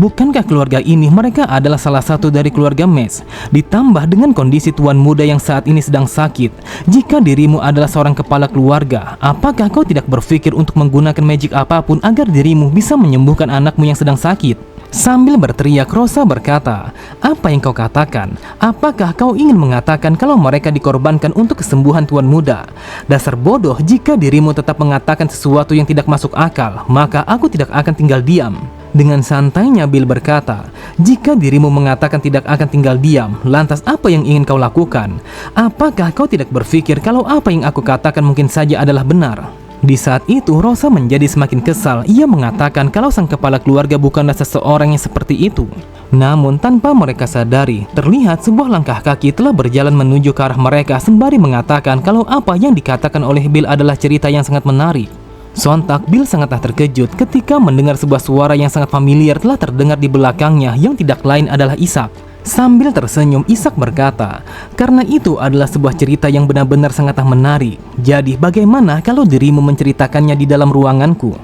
Speaker 1: "Bukankah keluarga ini mereka adalah salah satu dari keluarga Mes? Ditambah dengan kondisi Tuan Muda yang saat ini sedang sakit. Jika dirimu adalah seorang kepala keluarga, apakah kau tidak berpikir untuk menggunakan magic apapun agar dirimu bisa menyembuhkan anakmu yang sedang sakit?" Sambil berteriak, Rosa berkata, "Apa yang kau katakan? Apakah kau ingin mengatakan kalau mereka dikorbankan untuk kesembuhan Tuan Muda? Dasar bodoh, jika dirimu tetap mengatakan sesuatu yang tidak masuk akal, maka aku tidak akan tinggal diam." Dengan santainya Bill berkata, "Jika dirimu mengatakan tidak akan tinggal diam, lantas apa yang ingin kau lakukan? Apakah kau tidak berpikir kalau apa yang aku katakan mungkin saja adalah benar?" Di saat itu Rosa menjadi semakin kesal. Ia mengatakan kalau sang kepala keluarga bukanlah seseorang yang seperti itu. Namun tanpa mereka sadari, terlihat sebuah langkah kaki telah berjalan menuju ke arah mereka sembari mengatakan kalau apa yang dikatakan oleh Bill adalah cerita yang sangat menarik. Sontak Bill sangatlah terkejut ketika mendengar sebuah suara yang sangat familiar telah terdengar di belakangnya yang tidak lain adalah Ishak. Sambil tersenyum, Ishak berkata, "Karena itu adalah sebuah cerita yang benar-benar sangatlah menarik. Jadi bagaimana kalau dirimu menceritakannya di dalam ruanganku?"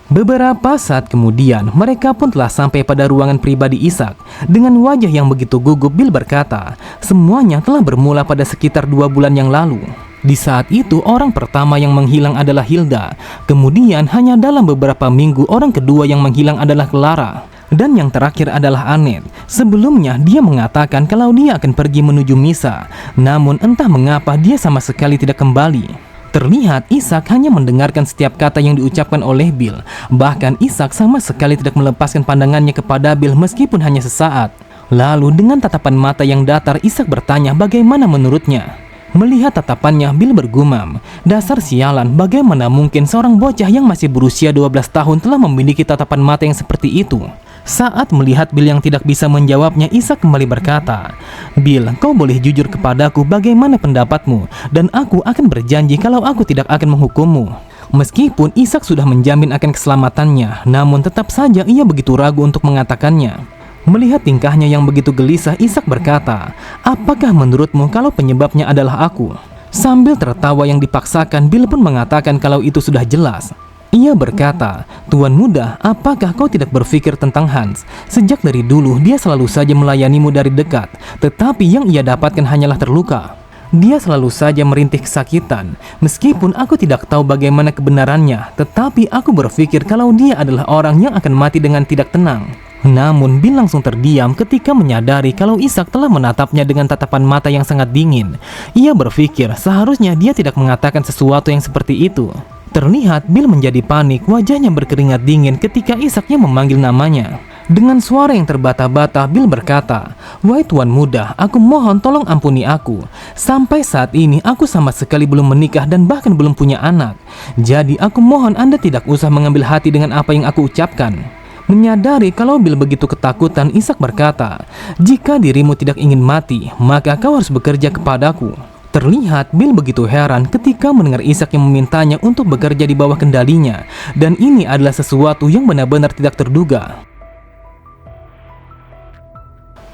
Speaker 1: Beberapa saat kemudian, mereka pun telah sampai pada ruangan pribadi Ishak. Dengan wajah yang begitu gugup, Bill berkata, "Semuanya telah bermula pada sekitar 2 bulan yang lalu." Di saat itu, orang pertama yang menghilang adalah Hilda. Kemudian, hanya dalam beberapa minggu, orang kedua yang menghilang adalah Clara. Dan yang terakhir adalah Annette. Sebelumnya, dia mengatakan kalau dia akan pergi menuju misa. Namun, entah mengapa dia sama sekali tidak kembali. Terlihat Ishak hanya mendengarkan setiap kata yang diucapkan oleh Bill. Bahkan Ishak sama sekali tidak melepaskan pandangannya kepada Bill meskipun hanya sesaat. Lalu dengan tatapan mata yang datar, Ishak bertanya bagaimana menurutnya. Melihat tatapannya, Bill bergumam, "Dasar sialan, bagaimana mungkin seorang bocah yang masih berusia 12 tahun telah memiliki tatapan mata yang seperti itu?" Saat melihat Bill yang tidak bisa menjawabnya, Ishak kembali berkata, "Bill, kau boleh jujur kepadaku bagaimana pendapatmu, dan aku akan berjanji kalau aku tidak akan menghukummu." Meskipun Ishak sudah menjamin akan keselamatannya, namun tetap saja ia begitu ragu untuk mengatakannya. Melihat tingkahnya yang begitu gelisah, Ishak berkata, "Apakah menurutmu kalau penyebabnya adalah aku?" Sambil tertawa yang dipaksakan, Bill pun mengatakan kalau itu sudah jelas. Ia berkata, "Tuan muda, apakah kau tidak berpikir tentang Hans? Sejak dari dulu dia selalu saja melayanimu dari dekat, tetapi yang ia dapatkan hanyalah terluka. Dia selalu saja merintih kesakitan. Meskipun aku tidak tahu bagaimana kebenarannya, tetapi aku berpikir kalau dia adalah orang yang akan mati dengan tidak tenang." Namun Bill langsung terdiam ketika menyadari kalau Ishak telah menatapnya dengan tatapan mata yang sangat dingin. Ia berpikir seharusnya dia tidak mengatakan sesuatu yang seperti itu. Terlihat Bill menjadi panik, wajahnya berkeringat dingin ketika Ishak yang memanggil namanya. Dengan suara yang terbata-bata, Bill berkata, "Wahai tuan muda, aku mohon tolong ampuni aku. Sampai saat ini aku sama sekali belum menikah dan bahkan belum punya anak. Jadi aku mohon Anda tidak usah mengambil hati dengan apa yang aku ucapkan." Menyadari kalau Bill begitu ketakutan, Ishak berkata, "Jika dirimu tidak ingin mati, maka kau harus bekerja kepadaku." Terlihat Bill begitu heran ketika mendengar Ishak yang memintanya untuk bekerja di bawah kendalinya, dan ini adalah sesuatu yang benar-benar tidak terduga.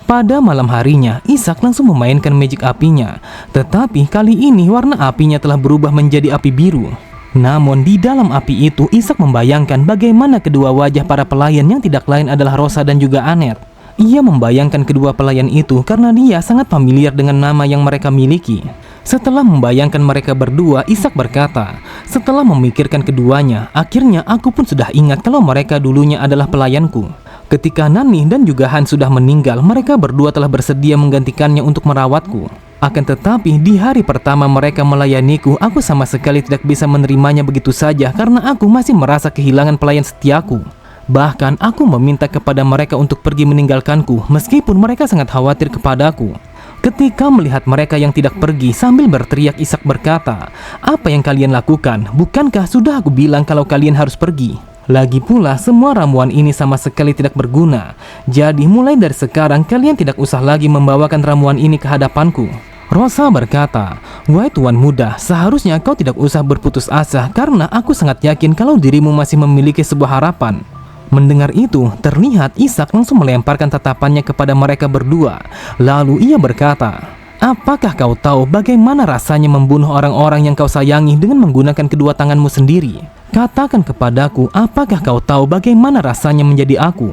Speaker 1: Pada malam harinya, Ishak langsung memainkan magic apinya, tetapi kali ini warna apinya telah berubah menjadi api biru. Namun di dalam api itu, Ishak membayangkan bagaimana kedua wajah para pelayan yang tidak lain adalah Rosa dan juga Annette. Ia membayangkan kedua pelayan itu karena dia sangat familiar dengan nama yang mereka miliki. Setelah membayangkan mereka berdua, Ishak berkata, "Setelah memikirkan keduanya, akhirnya aku pun sudah ingat kalau mereka dulunya adalah pelayanku. Ketika Nani dan juga Han sudah meninggal, mereka berdua telah bersedia menggantikannya untuk merawatku. Akan tetapi di hari pertama mereka melayaniku, aku sama sekali tidak bisa menerimanya begitu saja karena aku masih merasa kehilangan pelayan setiaku. Bahkan aku meminta kepada mereka untuk pergi meninggalkanku meskipun mereka sangat khawatir kepadaku." Ketika melihat mereka yang tidak pergi, sambil berteriak Ishak berkata, "Apa yang kalian lakukan? Bukankah sudah aku bilang kalau kalian harus pergi? Lagi pula semua ramuan ini sama sekali tidak berguna. Jadi mulai dari sekarang kalian tidak usah lagi membawakan ramuan ini ke hadapanku." Rosa berkata, "Wahai tuan muda, seharusnya kau tidak usah berputus asa karena aku sangat yakin kalau dirimu masih memiliki sebuah harapan." Mendengar itu, terlihat Ishak langsung melemparkan tatapannya kepada mereka berdua. Lalu ia berkata, "Apakah kau tahu bagaimana rasanya membunuh orang-orang yang kau sayangi dengan menggunakan kedua tanganmu sendiri? Katakan kepadaku, apakah kau tahu bagaimana rasanya menjadi aku?"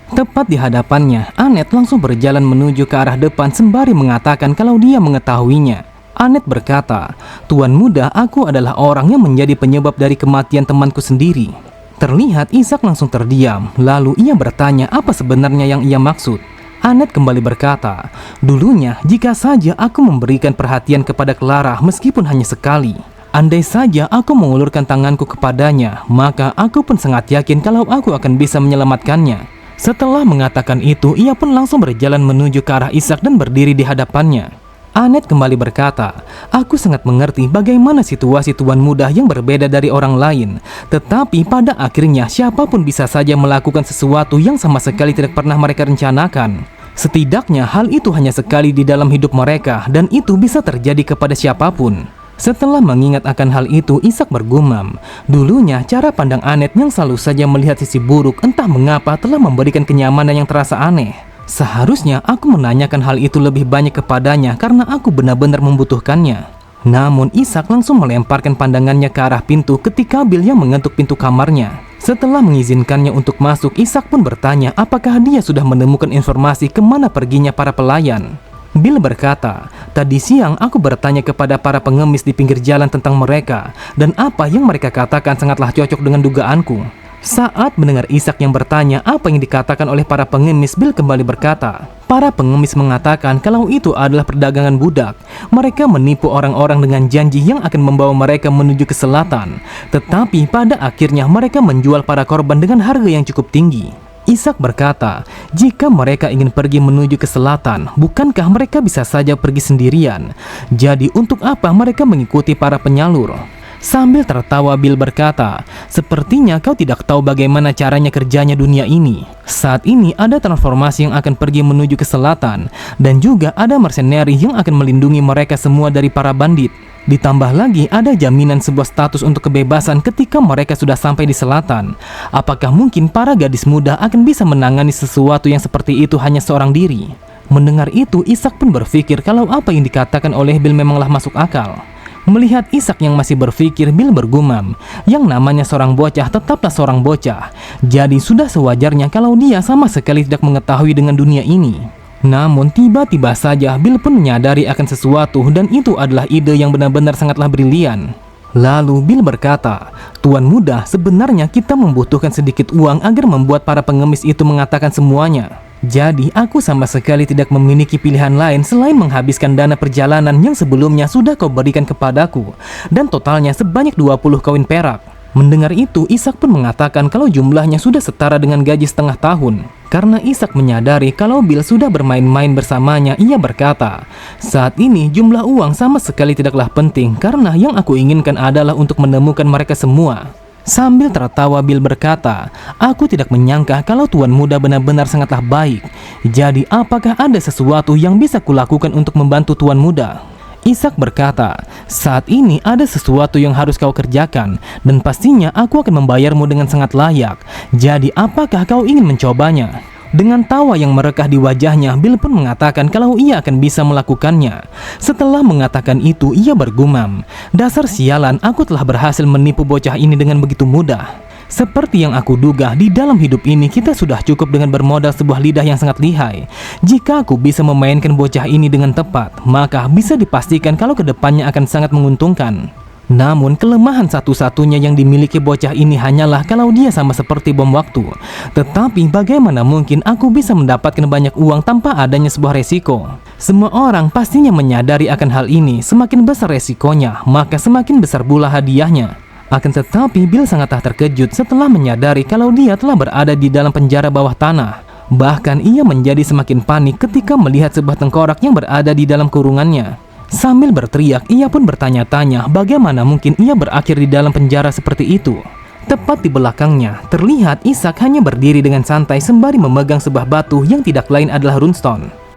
Speaker 1: Tepat di hadapannya, Annette langsung berjalan menuju ke arah depan sembari mengatakan kalau dia mengetahuinya. Annette berkata, "Tuan muda, aku adalah orang yang menjadi penyebab dari kematian temanku sendiri." Terlihat Ishak langsung terdiam, lalu ia bertanya apa sebenarnya yang ia maksud. Annette kembali berkata, "Dulunya, jika saja aku memberikan perhatian kepada Clara meskipun hanya sekali, Andai saja aku mengulurkan tanganku kepadanya, maka aku pun sangat yakin kalau aku akan bisa menyelamatkannya. Setelah mengatakan itu, ia pun langsung berjalan menuju ke arah Ishak dan berdiri di hadapannya. Anet kembali berkata, aku sangat mengerti bagaimana situasi tuan muda yang berbeda dari orang lain. Tetapi pada akhirnya siapapun bisa saja melakukan sesuatu yang sama sekali tidak pernah mereka rencanakan. Setidaknya hal itu hanya sekali di dalam hidup mereka, dan itu bisa terjadi kepada siapapun. Setelah mengingat akan hal itu, Ishak bergumam. Dulunya cara pandang Anet yang selalu saja melihat sisi buruk entah mengapa telah memberikan kenyamanan yang terasa aneh. Seharusnya aku menanyakan hal itu lebih banyak kepadanya karena aku benar-benar membutuhkannya. Namun Ishak langsung melemparkan pandangannya ke arah pintu ketika Bill yang mengetuk pintu kamarnya. Setelah mengizinkannya untuk masuk, Ishak pun bertanya apakah dia sudah menemukan informasi kemana perginya para pelayan. Bill berkata, tadi siang aku bertanya kepada para pengemis di pinggir jalan tentang mereka, dan apa yang mereka katakan sangatlah cocok dengan dugaanku. Saat mendengar Ishak yang bertanya apa yang dikatakan oleh para pengemis, Bill kembali berkata, para pengemis mengatakan kalau itu adalah perdagangan budak. Mereka menipu orang-orang dengan janji yang akan membawa mereka menuju ke selatan. Tetapi pada akhirnya mereka menjual para korban dengan harga yang cukup tinggi. Ishak berkata, jika mereka ingin pergi menuju ke selatan, bukankah mereka bisa saja pergi sendirian? Jadi untuk apa mereka mengikuti para penyalur? Sambil tertawa, Bill berkata, sepertinya kau tidak tahu bagaimana caranya kerjanya dunia ini. Saat ini ada transformasi yang akan pergi menuju ke selatan, dan juga ada mercenary yang akan melindungi mereka semua dari para bandit. Ditambah lagi ada jaminan sebuah status untuk kebebasan ketika mereka sudah sampai di selatan. Apakah mungkin para gadis muda akan bisa menangani sesuatu yang seperti itu hanya seorang diri? Mendengar itu, Ishak pun berpikir kalau apa yang dikatakan oleh Bill memanglah masuk akal. Melihat Ishak yang masih berpikir, Bill bergumam, yang namanya seorang bocah tetaplah seorang bocah. Jadi sudah sewajarnya kalau dia sama sekali tidak mengetahui dengan dunia ini. Namun tiba-tiba saja Bill pun menyadari akan sesuatu, dan itu adalah ide yang benar-benar sangatlah brilian. Lalu Bill berkata, Tuan muda, sebenarnya kita membutuhkan sedikit uang agar membuat para pengemis itu mengatakan semuanya. Jadi aku sama sekali tidak memiliki pilihan lain selain menghabiskan dana perjalanan yang sebelumnya sudah kau berikan kepadaku, dan totalnya sebanyak 20 koin perak. Mendengar itu, Ishak pun mengatakan kalau jumlahnya sudah setara dengan gaji setengah tahun. Karena Ishak menyadari kalau Bill sudah bermain-main bersamanya, ia berkata, saat ini jumlah uang sama sekali tidaklah penting karena yang aku inginkan adalah untuk menemukan mereka semua. Sambil tertawa, Bill berkata, aku tidak menyangka kalau tuan muda benar-benar sangatlah baik. Jadi apakah ada sesuatu yang bisa kulakukan untuk membantu tuan muda? Ishak berkata, saat ini ada sesuatu yang harus kau kerjakan, dan pastinya aku akan membayarmu dengan sangat layak. Jadi apakah kau ingin mencobanya? Dengan tawa yang merekah di wajahnya, Bill pun mengatakan kalau ia akan bisa melakukannya. Setelah mengatakan itu, ia bergumam, dasar sialan, aku telah berhasil menipu bocah ini dengan begitu mudah. Seperti yang aku duga, di dalam hidup ini kita sudah cukup dengan bermodal sebuah lidah yang sangat lihai. Jika aku bisa memainkan bocah ini dengan tepat, maka bisa dipastikan kalau kedepannya akan sangat menguntungkan. Namun kelemahan satu-satunya yang dimiliki bocah ini hanyalah kalau dia sama seperti bom waktu. Tetapi bagaimana mungkin aku bisa mendapatkan banyak uang tanpa adanya sebuah resiko? Semua orang pastinya menyadari akan hal ini. Semakin besar resikonya, maka semakin besar pula hadiahnya. Akan tetapi Bill sangatlah terkejut setelah menyadari kalau dia telah berada di dalam penjara bawah tanah. Bahkan ia menjadi semakin panik ketika melihat sebuah tengkorak yang berada di dalam kurungannya. Sambil berteriak, ia pun bertanya-tanya bagaimana mungkin ia berakhir di dalam penjara seperti itu. Tepat di belakangnya, terlihat Ishak hanya berdiri dengan santai sembari memegang sebuah batu yang tidak lain adalah runestone.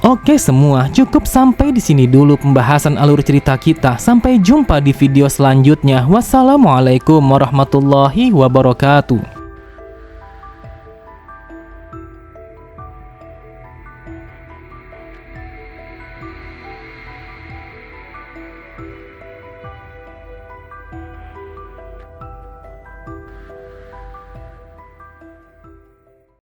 Speaker 1: Oke semua, cukup sampai di sini dulu pembahasan alur cerita kita. Sampai jumpa di video selanjutnya. Wassalamualaikum warahmatullahi wabarakatuh.